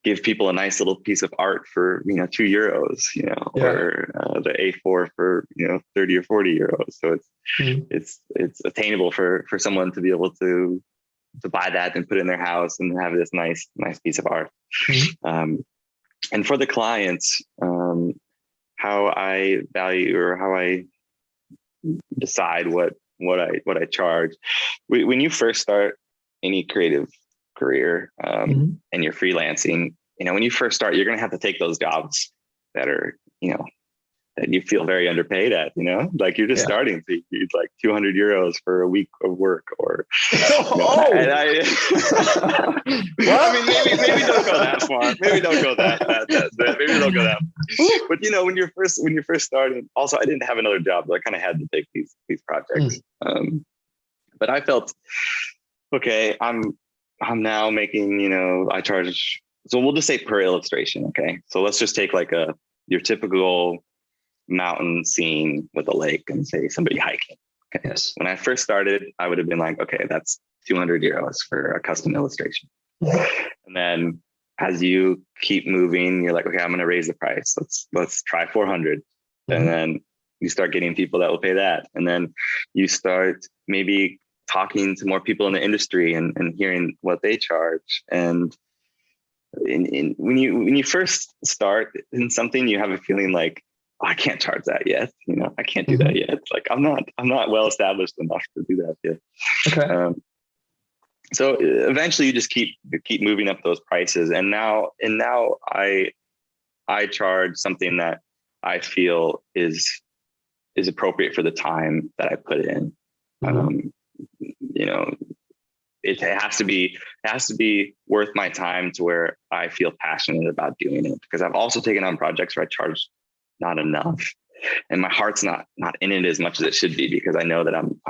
give people a nice little piece of art for, you know, €2, you know, or the A4 for, you know, 30 or 40 euros. So it's attainable for someone to be able to buy that and put it in their house and have this nice piece of art. And for the clients, how I value, or how I decide what I charge. When you first start any creative career, and you're freelancing, you know, when you first start, you're going to have to take those jobs that are, you know, that you feel very underpaid at, you know, like you're just starting, so it's like €200 for a week of work, or well, I mean, maybe don't go that far. Maybe don't go that. Maybe don't go that. But you know, when you're first starting, also I didn't have another job, so I kind of had to take these projects. But I felt, okay, I'm now making, you know, I charge, so we'll just say per illustration. Okay. So let's just take like your typical mountain scene with a lake and say somebody hiking. Okay. Yes. When I first started, I would have been like, okay, that's 200 euros for a custom illustration. And then as you keep moving, you're like, okay, I'm going to raise the price. Let's try 400. And then you start getting people that will pay that. And then you start maybe talking to more people in the industry and hearing what they charge. And when you first start in something, you have a feeling like, oh, I can't charge that yet. I can't do that yet. Like I'm not well established enough to do that yet. Okay. So eventually you just keep moving up those prices. And now I charge something that I feel is appropriate for the time that I put in. It has to be worth my time to where I feel passionate about doing it, because I've also taken on projects where I charge not enough and my heart's not in it as much as it should be, because I know that I'm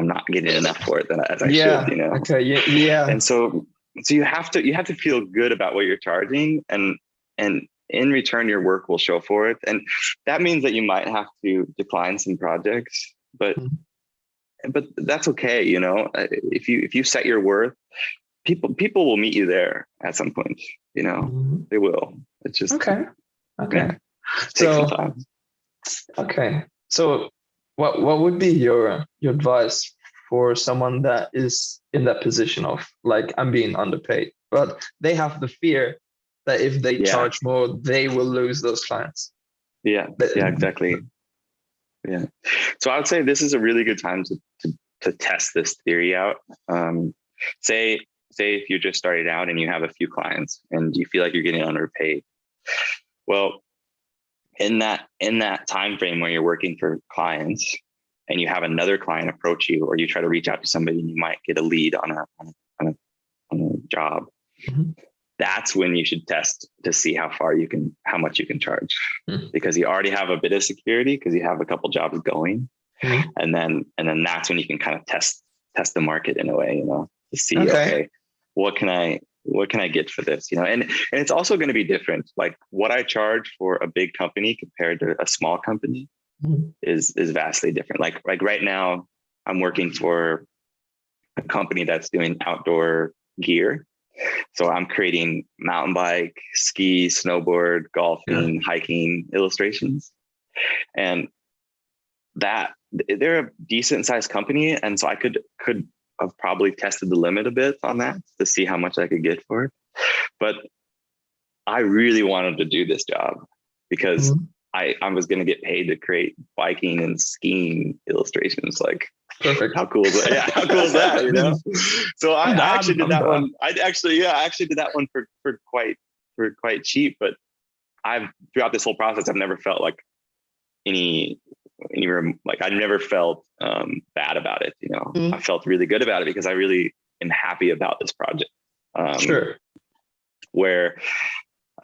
not getting enough for it as I should, Okay. Yeah. And so you have to feel good about what you're charging, and in return, your work will show for it. And that means that you might have to decline some projects, but that's okay. If you set your worth, people will meet you there at some point, they will. It's just, okay. Yeah, take some time. Okay. So what would be your advice for someone that is in that position of like, I'm being underpaid, but they have the fear that if they charge more, they will lose those clients? Yeah, exactly. Yeah. So I would say this is a really good time to test this theory out. Say if you're just starting out and you have a few clients and you feel like you're getting underpaid. Well, in that time frame where you're working for clients and you have another client approach you, or you try to reach out to somebody and you might get a lead on a job. That's when you should test to see how much you can charge, because you already have a bit of security because you have a couple jobs going. And then that's when you can kind of test the market in a way, to see, okay, what can I get for this? And it's also going to be different. Like what I charge for a big company compared to a small company is vastly different. Like right now I'm working for a company that's doing outdoor gear. So I'm creating mountain bike, ski, snowboard, golfing, hiking illustrations. And that they're a decent sized company. And so I could have probably tested the limit a bit on that to see how much I could get for it. But I really wanted to do this job because I was going to get paid to create biking and skiing illustrations. Like, perfect. How cool is that? Yeah, how cool is that? So I actually did that one. I actually did that one for quite cheap. But throughout this whole process, I've never felt like I never felt bad about it. I felt really good about it because I really am happy about this project. Sure. Where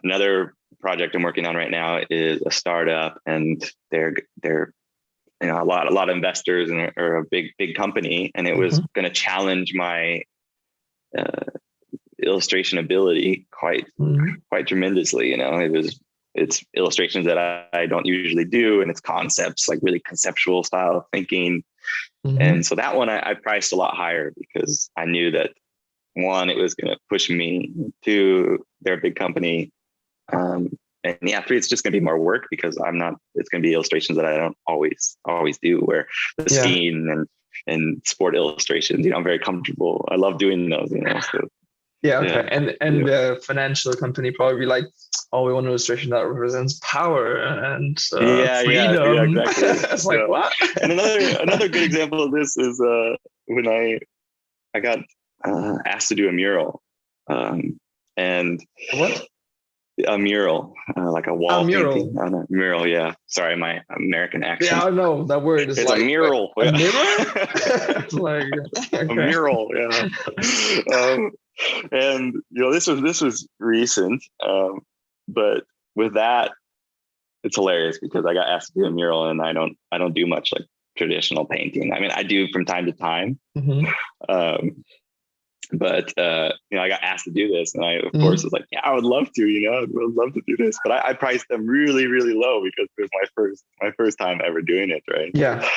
another project I'm working on right now is a startup, and they're a lot of investors and are a big company, and it was going to challenge my illustration ability quite tremendously. It's illustrations that I don't usually do, and it's concepts, like really conceptual style of thinking. And so that one I priced a lot higher because I knew that, one, it was going to push me. Two, they're a big company. And three, it's just going to be more work because it's going to be illustrations that I don't always do, where the skiing and sport illustrations, I'm very comfortable. I love doing those, so. Yeah. Okay. And the financial company probably like, we want an illustration that represents power and freedom. Yeah, exactly. It's like, what? And another good example of this is when I got asked to do a mural, and what? A mural, like a wall painting. Mural, yeah. Sorry, my American accent. Yeah, I know that word is it's like a mural. A mirror? It's like a mural, yeah. And this was recent, but with that, it's hilarious because I got asked to do a mural, and I don't do much like traditional painting. I mean, I do from time to time, but I got asked to do this, and I of course was like, yeah, I would love to, I would love to do this, but I priced them really, really low because it was my first time ever doing it, right? Yeah.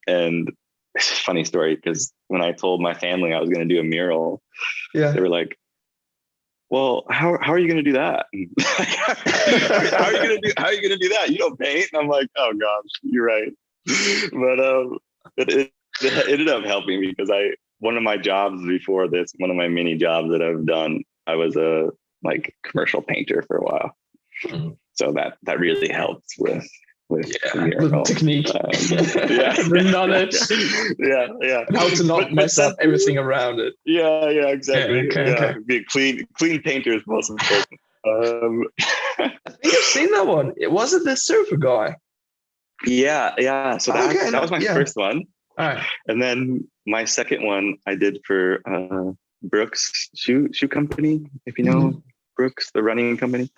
And funny story, because when I told my family I was going to do a mural, they were like, well, how are you going to do that? how are you going to do that? You don't paint. And I'm like, oh gosh, you're right. But it ended up helping because one of my jobs before this, one of my many jobs that I've done, I was a commercial painter for a while. So that really helps with the technique, the knowledge, how to not mess up everything around it. Yeah, exactly. Okay. Be a clean painter is most important. I think I've seen that one. Was it the surfer guy? Yeah. So that was my first one. All right. And then my second one I did for Brooks shoe company, if you know Brooks, the running company.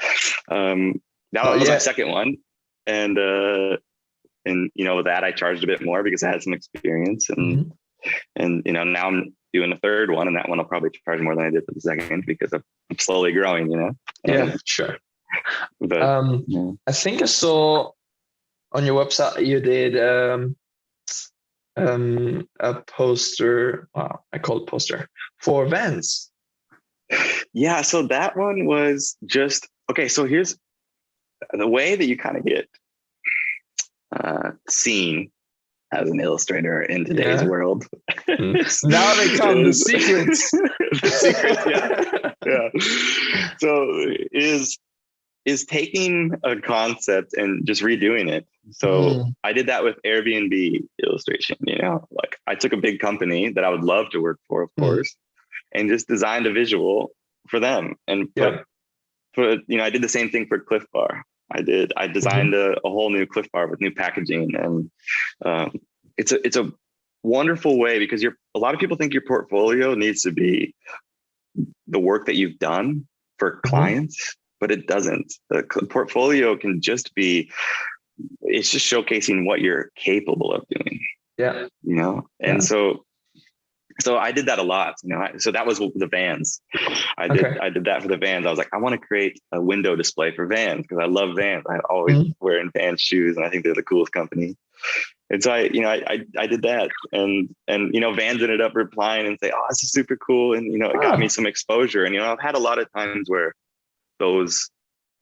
That was my second one. And with that I charged a bit more because I had some experience, and now I'm doing a third one, and that one I'll probably charge more than I did for the second because I'm slowly growing, Sure. But I think I saw on your website you did a poster. Wow, I call it poster for Vans. Yeah, so that one was just okay. So here's the way that you kind of get seen as an illustrator in today's world. Now they come the secrets. The secrets, yeah. So is taking a concept and just redoing it. So I did that with Airbnb illustration. I took a big company that I would love to work for, of course, and just designed a visual for them and put I did the same thing for Cliff Bar. I designed a whole new Cliff Bar with new packaging, and it's a wonderful way because a lot of people think your portfolio needs to be the work that you've done for clients, but it doesn't. The portfolio can just be, it's just showcasing what you're capable of doing. Yeah. And so I did that a lot, so that was the Vans. I did that for the Vans. I was like, I want to create a window display for Vans because I love Vans. I always wearing Vans shoes, and I think they're the coolest company. And so I did that, and Vans ended up replying and say, oh, this is super cool. And, it got me some exposure. And, I've had a lot of times where those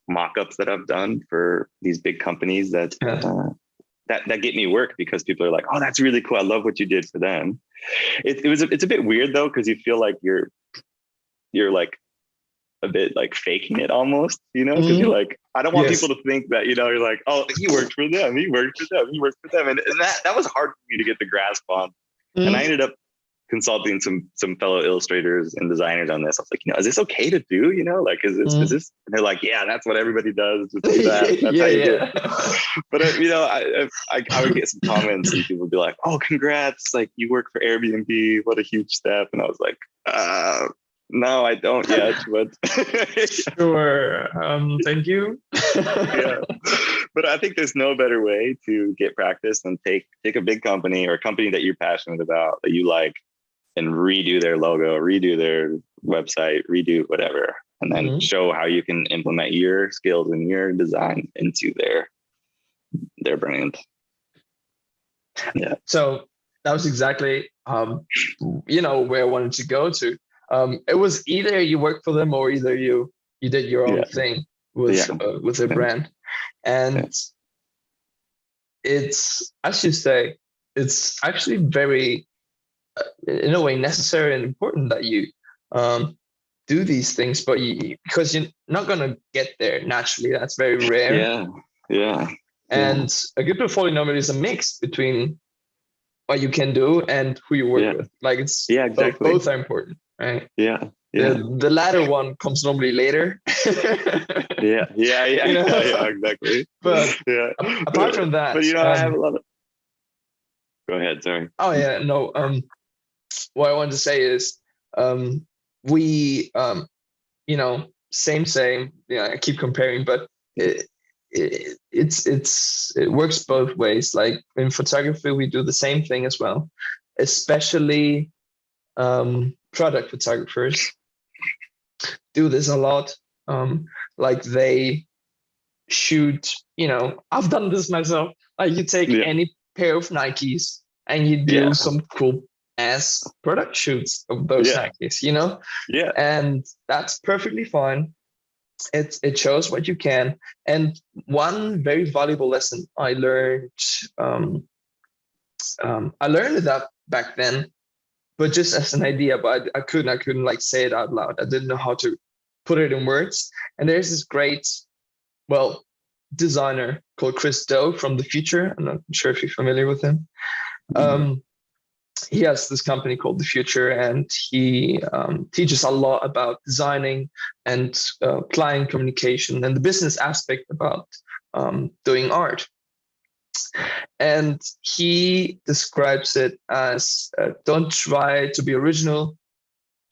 mock-ups that I've done for these big companies that get me work because people are like, oh, that's really cool. I love what you did for them. It's a bit weird though, because you feel like you're like a bit like faking it almost, because you're like, I don't want people to think that, you're like, oh, he worked for them. He worked for them. And that was hard for me to get the grasp on. And I ended up consulting some fellow illustrators and designers on this. I was like, is this okay to do? Is this? And they're like, yeah, that's what everybody does. Just do that. That's how you do it. But I would get some comments and people would be like, oh, congrats! Like you work for Airbnb. What a huge step. And I was like, no, I don't yet. But sure. Thank you. Yeah. But I think there's no better way to get practice than take a big company or a company that you're passionate about, that you like, and redo their logo, redo their website, redo whatever, and then show how you can implement your skills and your design into their brand. Yeah. So that was exactly, where I wanted to go to. It was either you work for them or either you did your own thing with a brand. And it's, as you say, it's actually very, in a way, necessary and important that you do these things, but because you're not going to get there naturally. That's very rare. Yeah. And a good portfolio normally is a mix between what you can do and who you work with. Like it's exactly. Both are important, right? Yeah. The latter one comes normally later. Yeah, exactly. But apart from that, I have a lot of. Go ahead. Sorry. Oh yeah, no. What I wanted to say is, we, same. Yeah, I keep comparing, but it works both ways. Like in photography, we do the same thing as well, especially product photographers do this a lot. Like they shoot, I've done this myself. Like you take any pair of Nikes and you do some cool ass product shoots of those Nikes, Yeah. And that's perfectly fine. It shows what you can. And one very valuable lesson I learned, I learned that back then, but just as an idea, but I couldn't like say it out loud. I didn't know how to put it in words. And there's this great, designer called Chris Do from the future. I'm not sure if you're familiar with him. He has this company called The Future, and he teaches a lot about designing and client communication and the business aspect about doing art. And he describes it as don't try to be original,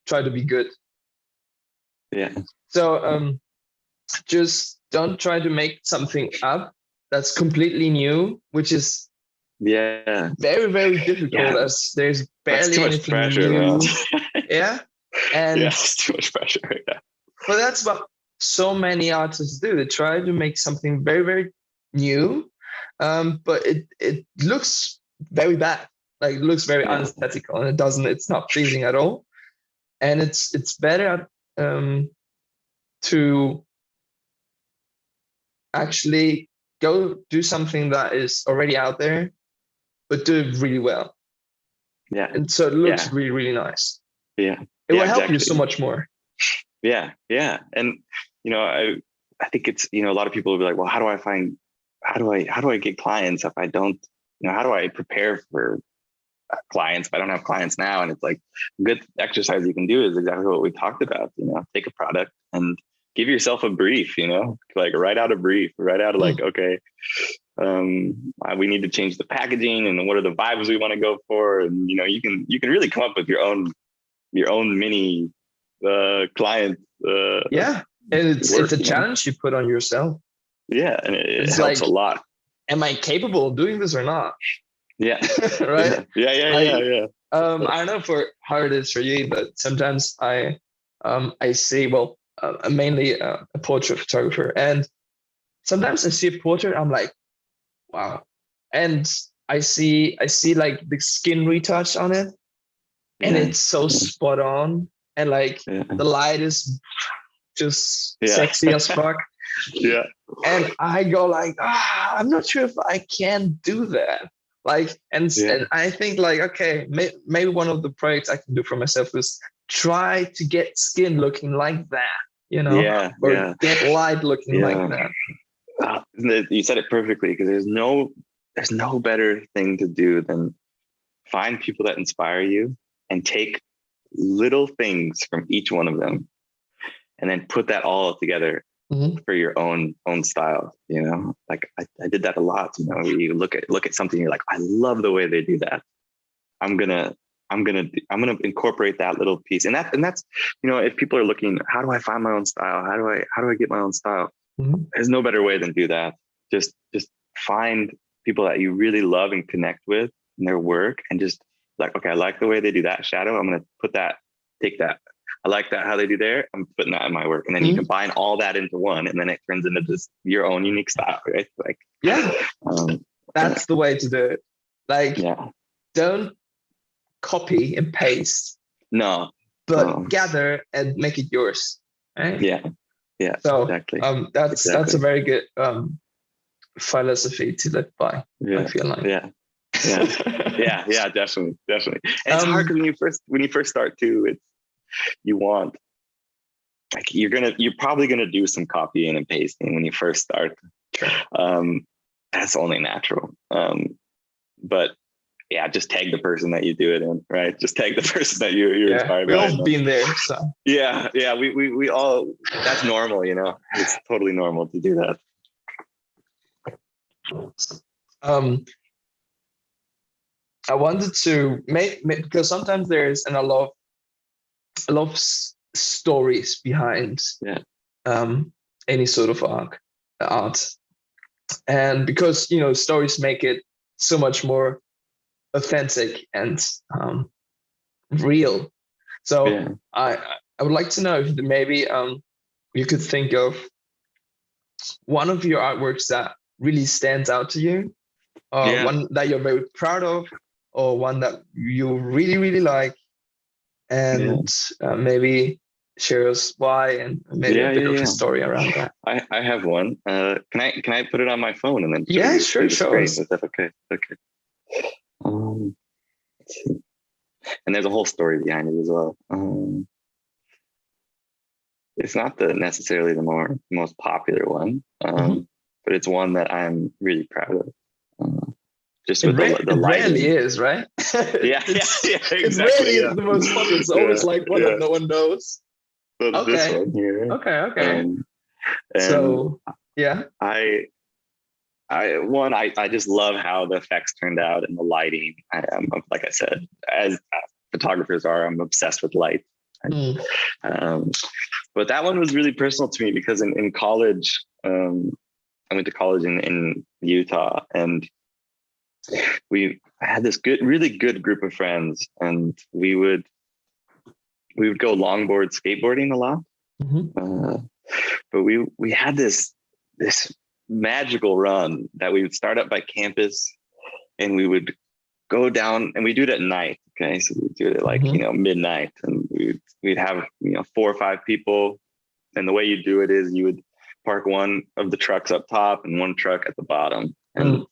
try to be good. Yeah. So just don't try to make something up that's completely new, which is very, very difficult as there's barely anything new. And it's too much pressure. But that's what so many artists do. They try to make something very, very new, but it looks very bad. Like it looks very unaesthetical, and it's not pleasing at all. And it's better to actually go do something that is already out there, but do it really well. Yeah. And so it looks really, really nice. Yeah. It will help you so much more. Yeah. Yeah. And, I think it's, a lot of people will be like, well, how do I get clients if I don't, how do I prepare for clients if I don't have clients now? And it's like a good exercise you can do is exactly what we talked about, take a product and give yourself a brief, like write out a brief, like, okay, we need to change the packaging and what are the vibes we want to go for. And, you can really come up with your own mini client. And it's a challenge you put on yourself. Yeah. And it helps a lot. Am I capable of doing this or not? Yeah. Right. Yeah. I don't know how it is for you, but sometimes I see, mainly a portrait photographer, and sometimes I see a portrait, I'm like, wow. And I see like the skin retouch on it, and it's so spot on, and like the light is just sexy as fuck. Yeah. And I go like, I'm not sure if I can do that. Like, and I think like, okay, maybe one of the projects I can do for myself is try to get skin looking like that, or get light looking like that. You said it perfectly, because there's no better thing to do than find people that inspire you and take little things from each one of them and then put that all together for your own style. Like I did that a lot. You look at something, you're like, I love the way they do that. I'm gonna incorporate that little piece. And that's if people are looking, how do I find my own style? How do I get my own style? There's no better way than do that. Just find people that you really love and connect with in their work, and just like, okay, I like the way they do that shadow. I'm going to take that. I like that, how they do there. I'm putting that in my work. And then you combine all that into one, and then it turns into just your own unique style, right? Like, that's the way to do it. Like, don't copy and paste. No. But gather and make it yours. Right? Yeah. So exactly. That's a very good philosophy to live by. I feel like. Yeah, definitely. And it's hard because when you first start too, it's you want, like, you're probably gonna do some copying and pasting when you first start. That's only natural. But just tag the person that you do it in, right? Just tag the person that you're inspired by. We've all been there, so we all. That's normal, It's totally normal to do that. I wanted to make because sometimes there's a lot of stories behind any sort of art, and because stories make it so much more authentic and real, So Yeah. I would like to know if maybe you could think of one of your artworks that really stands out to you, Yeah. one that you're very proud of, or one that you really, really like, and maybe share us why and maybe a bit of a story around that. I have one. Can I put it on my phone and then yeah, sure, sure. Is that okay? Okay. Let's see. And there's a whole story behind it as well. It's not necessarily the most popular one, but it's one that I'm really proud of. Just with the lighting. It rarely is, right? Yeah, exactly. It rarely is the most popular. It's always like one that no one knows. So this one here. Okay. And so yeah, I just love how the effects turned out and the lighting. Like I said, as photographers are, I'm obsessed with light. But that one was really personal to me because in college, I went to college in Utah, and we had this really good group of friends, and we would go longboard skateboarding a lot. But we had this magical run that we would start up by campus, and we would go down, and we do it at night. Okay, so we do it at like midnight, and we'd have 4 or 5 people, and the way you do it is you would park one of the trucks up top and one truck at the bottom, and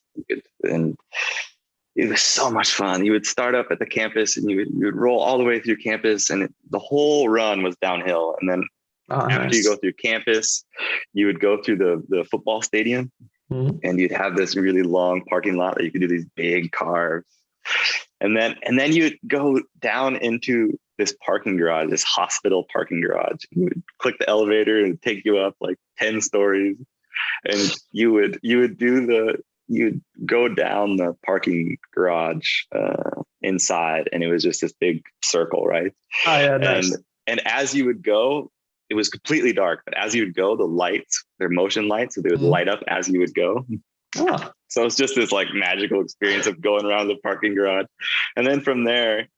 it was so much fun. You would start up at the campus, and you would roll all the way through campus, and the whole run was downhill. And then after you go through campus, you would go through the football stadium, and you'd have this really long parking lot that you could do these big carves. And then you'd go down into this parking garage, this hospital parking garage. You would click the elevator and take you up like 10 stories, and you would go down the parking garage inside, and it was just this big circle, right? Oh yeah, nice. And as you would go, it was completely dark, but as you would go, the lights, they're motion lights, so they would light up as you would go. So it's just this like magical experience of going around the parking garage. And then from there,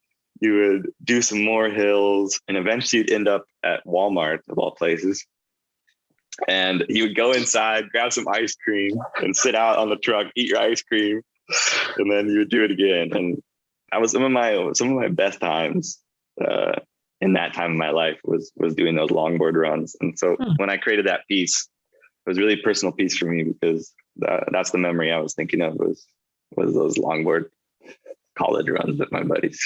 you would do some more hills, and eventually you'd end up at Walmart, of all places. And you would go inside, grab some ice cream, and sit out on the truck, eat your ice cream, and then you would do it again. And that was some of my best times in that time of my life was doing those longboard runs. And so when I created that piece, it was a really personal piece for me, because that's the memory I was thinking of was those longboard college runs with my buddies.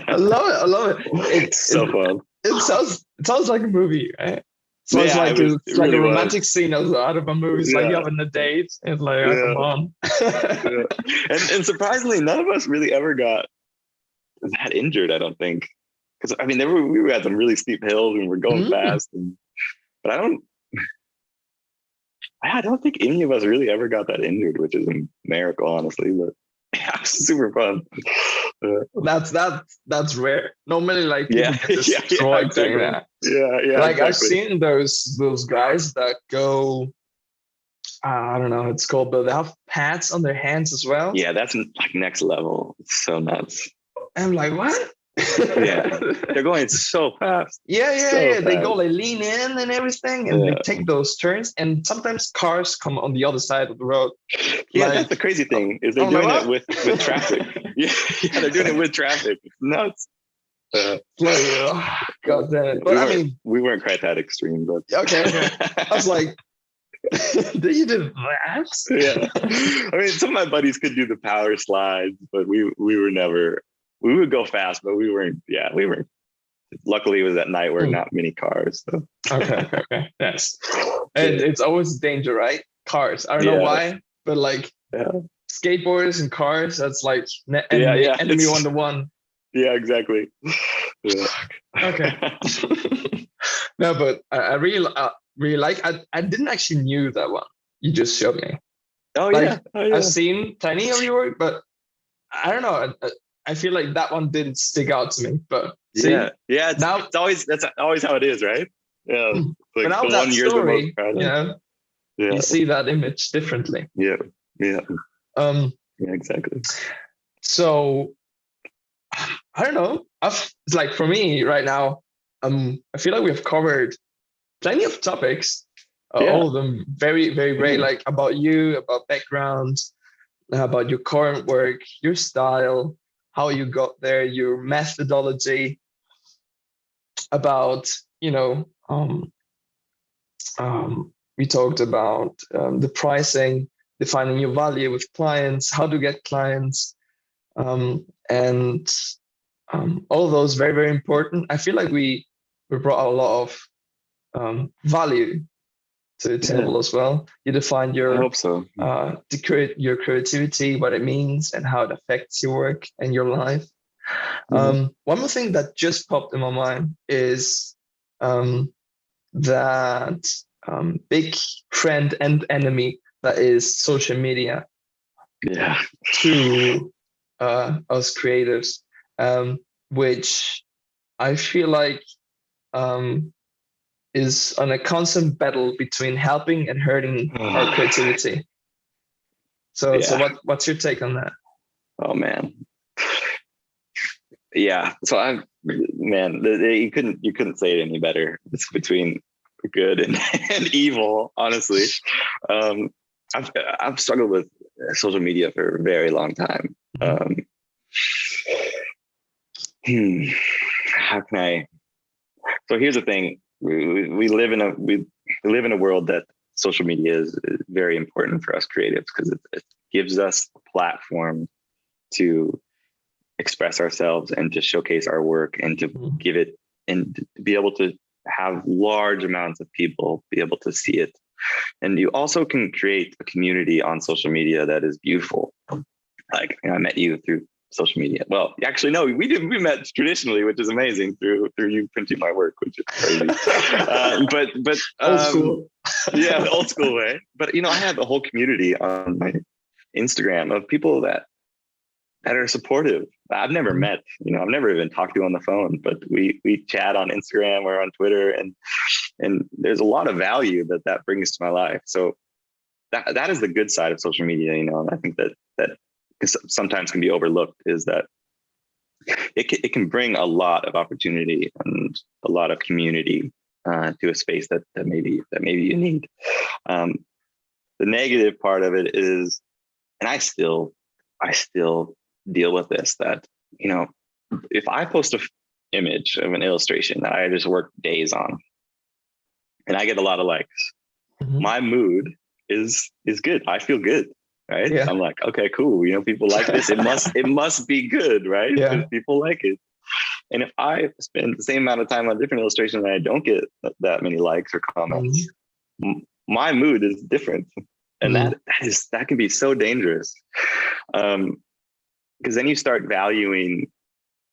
I love it. It's so fun. It sounds like a movie, right? So it's like it's like really a romantic scene out of a movie. It's like you're having a date. It's like, come on. And surprisingly, none of us really ever got that injured, I don't think. Because I mean, we had some really steep hills and we're going fast, but I don't think any of us really ever got that injured, which is a miracle, honestly. But yeah, super fun. That's rare. Normally, like people get destroyed doing that. Yeah. Like I've seen those guys that go. I don't know how it's called, but they have pads on their hands as well. Yeah, that's like next level. It's so nuts. I'm like, what? They're going so fast. Yeah. They go like lean in and everything, and they take those turns. And sometimes cars come on the other side of the road. Yeah, that's the crazy thing is they're doing it with traffic. Yeah, they're doing it with traffic. It's nuts. God damn it! But I mean, we weren't quite that extreme, but okay. I was like, you did that? Yeah. I mean, some of my buddies could do the power slides, but we were never. We would go fast, but we weren't. Yeah, we were. Luckily, it was at night where not many cars. So. Okay. Yes. And it's always a danger, right? Cars. I don't know why, but like skateboarders and cars, that's like enemy 1-to-1. Yeah, exactly. Yeah. Okay. No, but I really like. I didn't actually knew that one. You just showed me. Oh yeah. I've seen tiny of your work, but I don't know. I feel like that one didn't stick out to me, but yeah. That's always how it is, right? Yeah. Like but now that story, you see that image differently. Yeah. Yeah, exactly. So I don't know. it's like for me right now, I feel like we've covered plenty of topics, Yeah. all of them very, very great, like about you, about background, about your current work, your style, how you got there, your methodology, about, you know, we talked about the pricing, defining your value with clients, how to get clients, and all of those very, very important. I feel like we brought a lot of value to the table as well. You defined I hope so. your creativity, what it means, and how it affects your work and your life. One more thing that just popped in my mind is that big friend and enemy that is social media. Yeah. To us creatives, which I feel like is on a constant battle between helping and hurting our creativity. So what's your take on that? Oh man. Yeah. So you couldn't say it any better. It's between good and evil, honestly. I've struggled with social media for a very long time. How can I? So here's the thing: we live in a world that social media is very important for us creatives because it gives us a platform to express ourselves and to showcase our work and to give it and to be able to have large amounts of people be able to see it. And you also can create a community on social media that is beautiful. Like, I met you through social media. Well, actually, no, we met traditionally, which is amazing through you printing my work, which is crazy. but old school. Yeah, the old school way. But I have a whole community on my Instagram of people that are supportive. I've never met, I've never even talked to on the phone, but we chat on Instagram or on Twitter, and there's a lot of value that brings to my life. So that is the good side of social media, and I think that sometimes can be overlooked is that it can bring a lot of opportunity and a lot of community to a space that maybe you need. The negative part of it is, and I still deal with this, that if I post an image of an illustration that I just worked days on and I get a lot of likes, my mood is good. I feel good, right? Yeah. I'm like, okay, cool. People like this. It must be good, right? Because people like it. And if I spend the same amount of time on different illustrations and I don't get that many likes or comments, my mood is different. And that can be so dangerous. Because then you start valuing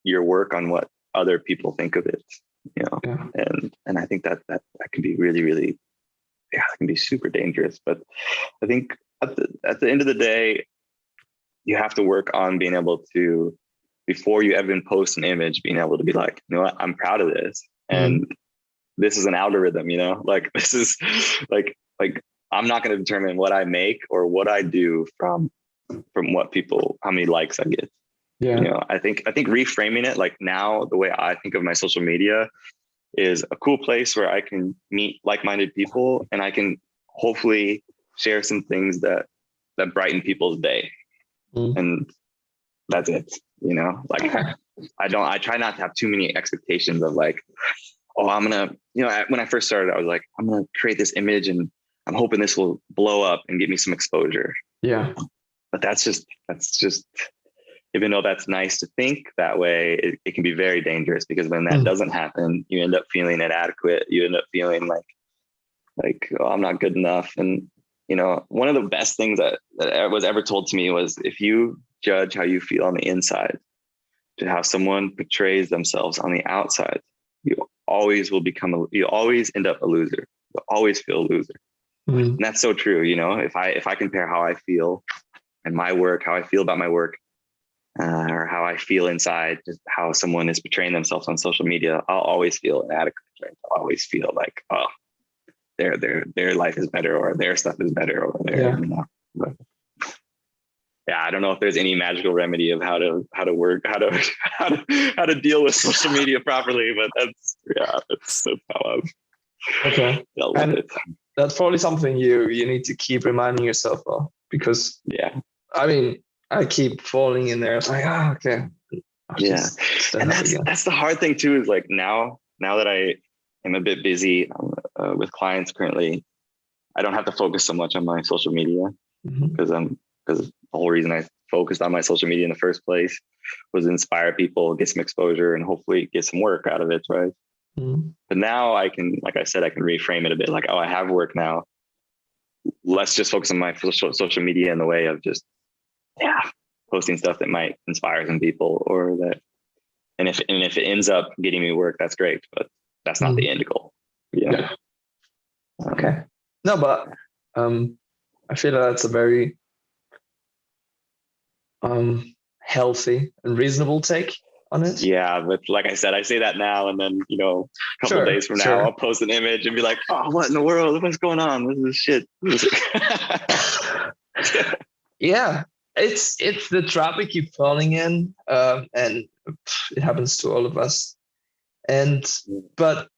your work on what other people think of it, and I think that can be really, really, it can be super dangerous. But I think at the end of the day, you have to work on being able to, before you even post an image, being able to be like, you know what, I'm proud of this, and this is an algorithm, like this is like I'm not going to determine what I make or what I do from what people, how many likes I get. Yeah. I think reframing it, like now the way I think of my social media is a cool place where I can meet like-minded people and I can hopefully share some things that brighten people's day. And that's it, like I try not to have too many expectations of like, oh, I'm going to, when I first started, I was like, I'm going to create this image and I'm hoping this will blow up and give me some exposure. Yeah. But that's just, even though that's nice to think that way, it can be very dangerous, because when that doesn't happen, you end up feeling inadequate. You end up feeling like, oh, I'm not good enough. And, one of the best things that was ever told to me was, if you judge how you feel on the inside to how someone portrays themselves on the outside, you always end up a loser. You'll always feel a loser. And that's so true. If I compare how I feel and my work, how I feel about my work, or how I feel inside, just how someone is portraying themselves on social media, I'll always feel inadequate. Right? I'll always feel like, oh, their life is better, or their stuff is better over there. Yeah. yeah, I don't know if there's any magical remedy of how to work, how to deal with social media properly, but that's how Okay. I've dealt with And it. that's probably something you need to keep reminding yourself of, because Yeah. I mean, I keep falling in there. It's like, okay. Yeah. And that's the hard thing too, is like now that I am a bit busy with clients currently, I don't have to focus so much on my social media, because the whole reason I focused on my social media in the first place was to inspire people, get some exposure, and hopefully get some work out of it, right? But now I can, like I said, I can reframe it a bit like, oh, I have work now. Let's just focus on my social media in the way of just, posting stuff that might inspire some people, or that, and if it ends up getting me work, that's great, but that's not the end goal. Yeah. Okay. No, but I feel that's a very healthy and reasonable take on it. Yeah, but like I said, I say that now, and then a couple of days from now, I'll post an image and be like, "Oh, what in the world? What's going on? This is shit." Yeah, it's the trap we keep falling in, and it happens to all of us. But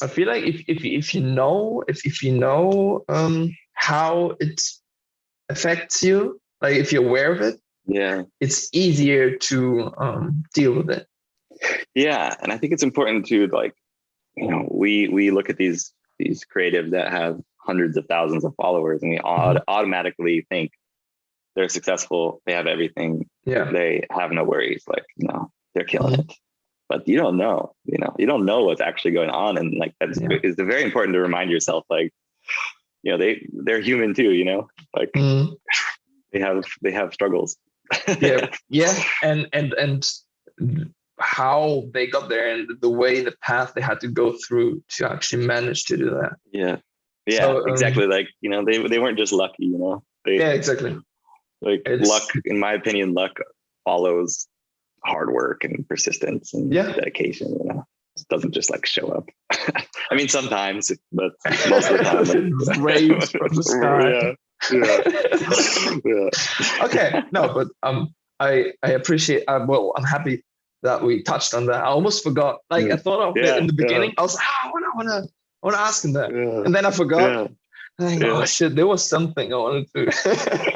I feel like if you know how it affects you, like if you're aware of it, it's easier to deal with it. Yeah, and I think it's important to, like, we look at these creatives that have hundreds of thousands of followers, and we automatically think they're successful, they have everything, they have no worries, like, they're killing it. But you don't know, you don't know what's actually going on, and like it's very important to remind yourself, like, they're human too, like they have struggles. and how they got there, and the path they had to go through to actually manage to do that. So, exactly. Like, they weren't just lucky, exactly. Like, luck, in my opinion, luck follows hard work and persistence and dedication. It doesn't just like show up. I mean, sometimes, but most of the time, waves from the sky. Okay, no, but I appreciate. Well, I'm happy that we touched on that. I almost forgot. Like, I thought of it in the beginning. I was like, I want to ask him that, and then I forgot. Oh shit, there was something I wanted to.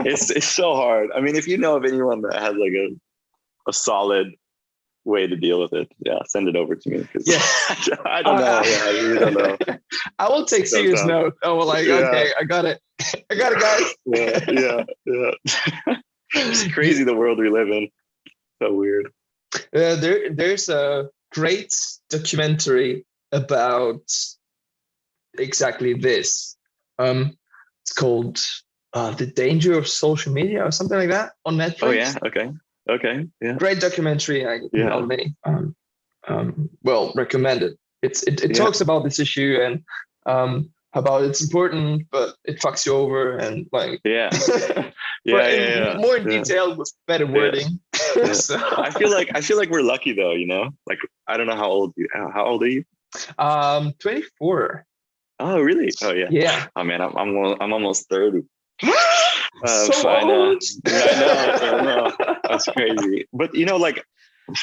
It's so hard. I mean, if you know of anyone that has like a solid way to deal with it, send it over to me. I don't know. I really don't know. I will take serious note. I will, like, okay, I got it. I got it, guys. It's crazy, the world we live in. So weird. There's a great documentary about exactly this. It's called The Danger of Social Media or something like that on Netflix. Oh yeah, okay, yeah. Great documentary. I only well, recommended. It talks about this issue and about it's important, but it fucks you over, and like more in detail with better wording. So. I feel like we're lucky though, like, I don't know how old are you? 24. Oh really? Oh yeah. Yeah. Oh man, I'm almost 30. So old. I know. That's crazy. But like,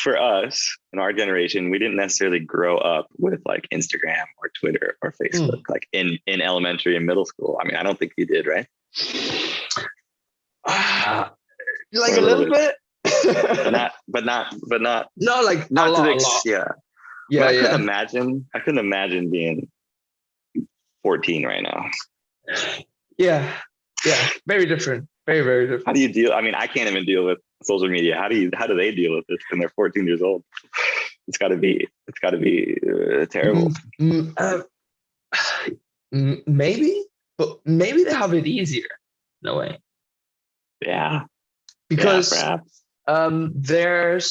for us in our generation, we didn't necessarily grow up with like Instagram or Twitter or Facebook, like in elementary and middle school. I mean, I don't think you did, right? Like a little bit. but not. No, like not a to lot. Yeah. I couldn't imagine being 14 right now. Yeah. Very different. Very, very different. How do you deal? I mean, I can't even deal with social media. How do they deal with this when they're 14 years old? It's got to be terrible. Maybe, but maybe they have it easier in a way. Yeah. Because they have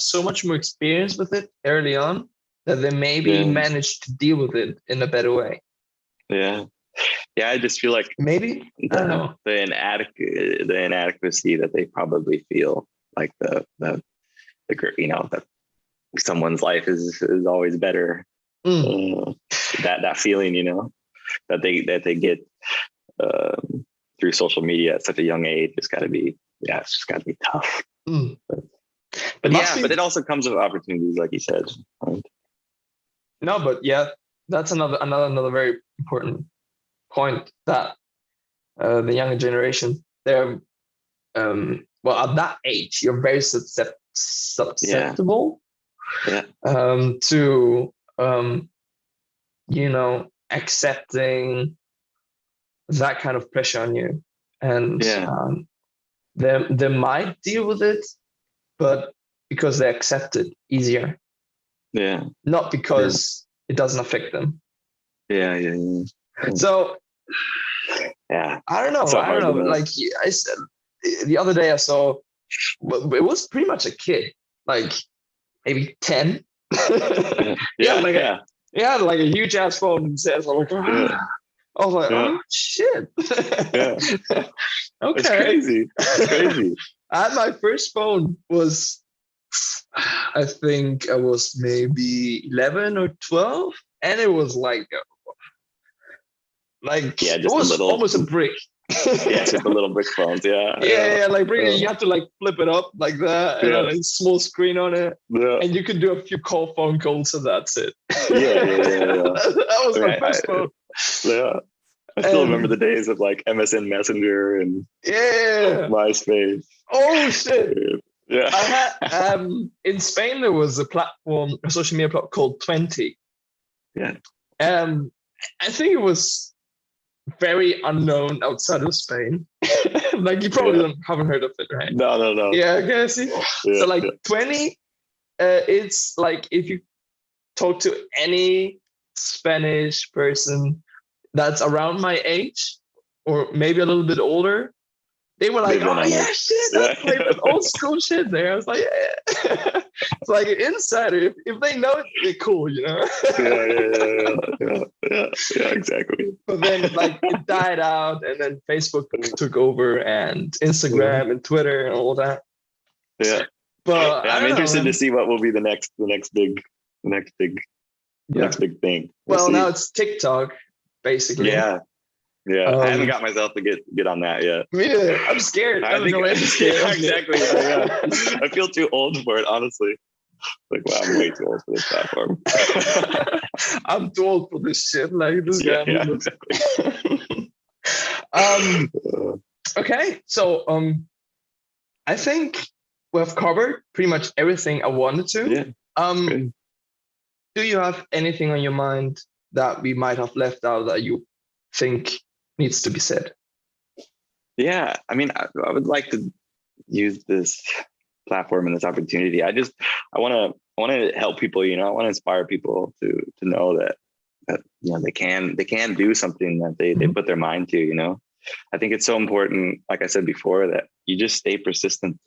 so much more experience with it early on that they maybe manage to deal with it in a better way. Yeah, I just feel like maybe I don't know the inadequacy that they probably feel, like the that someone's life is always better. That feeling, that they get through social media at such a young age, it's got to be yeah, it's just got to be tough. Mm. But yeah, but it also comes with opportunities, like you said. Right? No, but yeah, that's another very important point, that the younger generation, they're well, at that age, you're very susceptible to accepting that kind of pressure on you, and they might deal with it, but because they accept it easier, not because it doesn't affect them. So I don't know. Like I said, the other day I saw, it was pretty much a kid, like maybe 10. Like a huge ass phone and says, like, I was like, oh shit. Okay. It's crazy. It's crazy. My first phone was, I think I was maybe 11 or 12, and it was like it was almost a brick. Just the little brick phones. Like you have to like flip it up like that, and a small screen on it, and you could do a few phone calls, and that's it. That was my first phone. I still remember the days of like MSN Messenger and MySpace. Oh shit! I had in Spain there was a social media platform called 20. I think it was very unknown outside of Spain. Like you probably haven't heard of it, right? No. Yeah, okay, see. So like 20, it's like if you talk to any Spanish person that's around my age or maybe a little bit older, they were like, oh yeah, shit, that's like old school shit there. I was like, yeah. It's like an insider. If they know it, they're cool, you know? Yeah, exactly. But then like it died out, and then Facebook took over, and Instagram and Twitter and all that. But I'm interested to see what will be the next big thing. Well, now it's TikTok, basically. I haven't got myself to get on that yet. Yeah, I'm scared. I'm scared. Exactly. I feel too old for it, honestly. Like, wow, I'm way too old for this platform. I'm too old for this shit. Like this guy. Exactly. Okay, so I think we've covered pretty much everything I wanted to. Do you have anything on your mind that we might have left out that you think needs to be said? Yeah, I mean, I would like to use this platform and this opportunity. I want to help people. I want to inspire people to know that they can do something that they put their mind to. I think it's so important, like I said before, that you just stay persistent.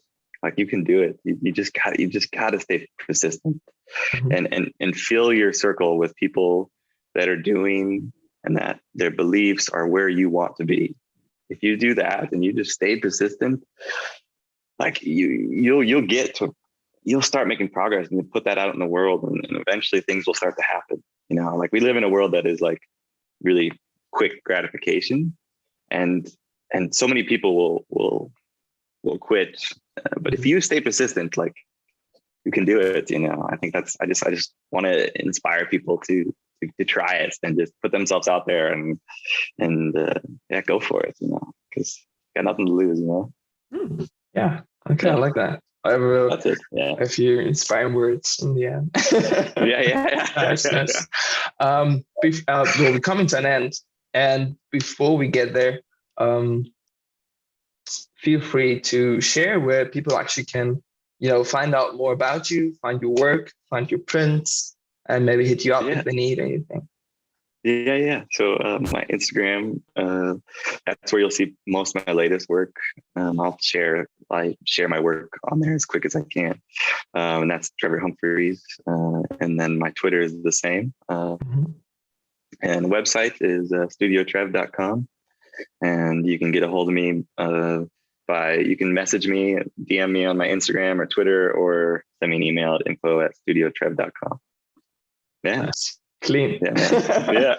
Like you can do it. You just gotta stay persistent, and fill your circle with people that are doing and that their beliefs are where you want to be. If you do that and you just stay persistent, like you'll start making progress, and you put that out in the world, and eventually things will start to happen. Like we live in a world that is like really quick gratification, and so many people will quit. But if you stay persistent, like you can do it. I think I just want to inspire people to try it and just put themselves out there and go for it, because got nothing to lose, Yeah. Okay. I like that. That's it. Yeah. A few inspiring words in the end. Nice. We're coming to an end, and before we get there, feel free to share where people actually can, find out more about you, find your work, find your prints, and maybe hit you up if they need anything. So my Instagram, that's where you'll see most of my latest work. I'll share my work on there as quick as I can. And that's Trevor Humphres. And then my Twitter is the same. And the website is studiotrev.com. And you can get a hold of me you can message me, DM me on my Instagram or Twitter, or send me an email at info@studiotrev.com. Yeah. Nice. Clean. Yeah.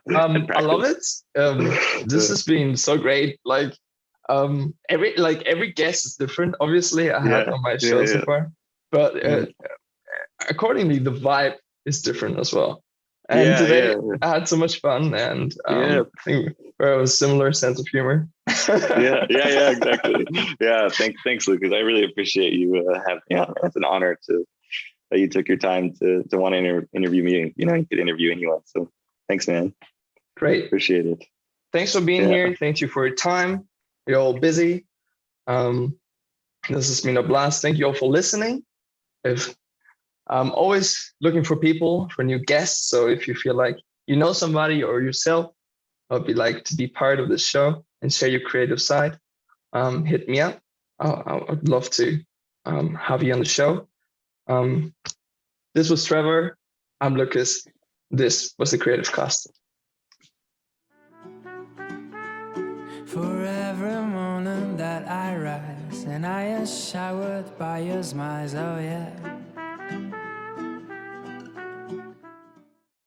I love it. This has been so great. Like, every guest is different. Obviously, I had Yeah, on my yeah, show so yeah. far, but Mm. accordingly, the vibe is different as well. And Yeah, today yeah, I had so much fun, and yeah, I think we have a similar sense of humor. yeah, yeah, yeah, exactly. Yeah, thanks, Lucas. I really appreciate you having me on. It's an honor that you took your time to want to interview me. You know, you could interview anyone. So thanks, man. Great. Appreciate it. Thanks for being here. Thank you for your time. You're all busy. This has been a blast. Thank you all for listening. If I'm always looking for people, for new guests. So if you feel like you know somebody or yourself, I'd be like to be part of the show and share your creative side, hit me up. I'd love to have you on the show. This was Trevor. I'm Lucas. This was the Creative Cast. For every morning that I rise and I am showered by your smiles, oh yeah.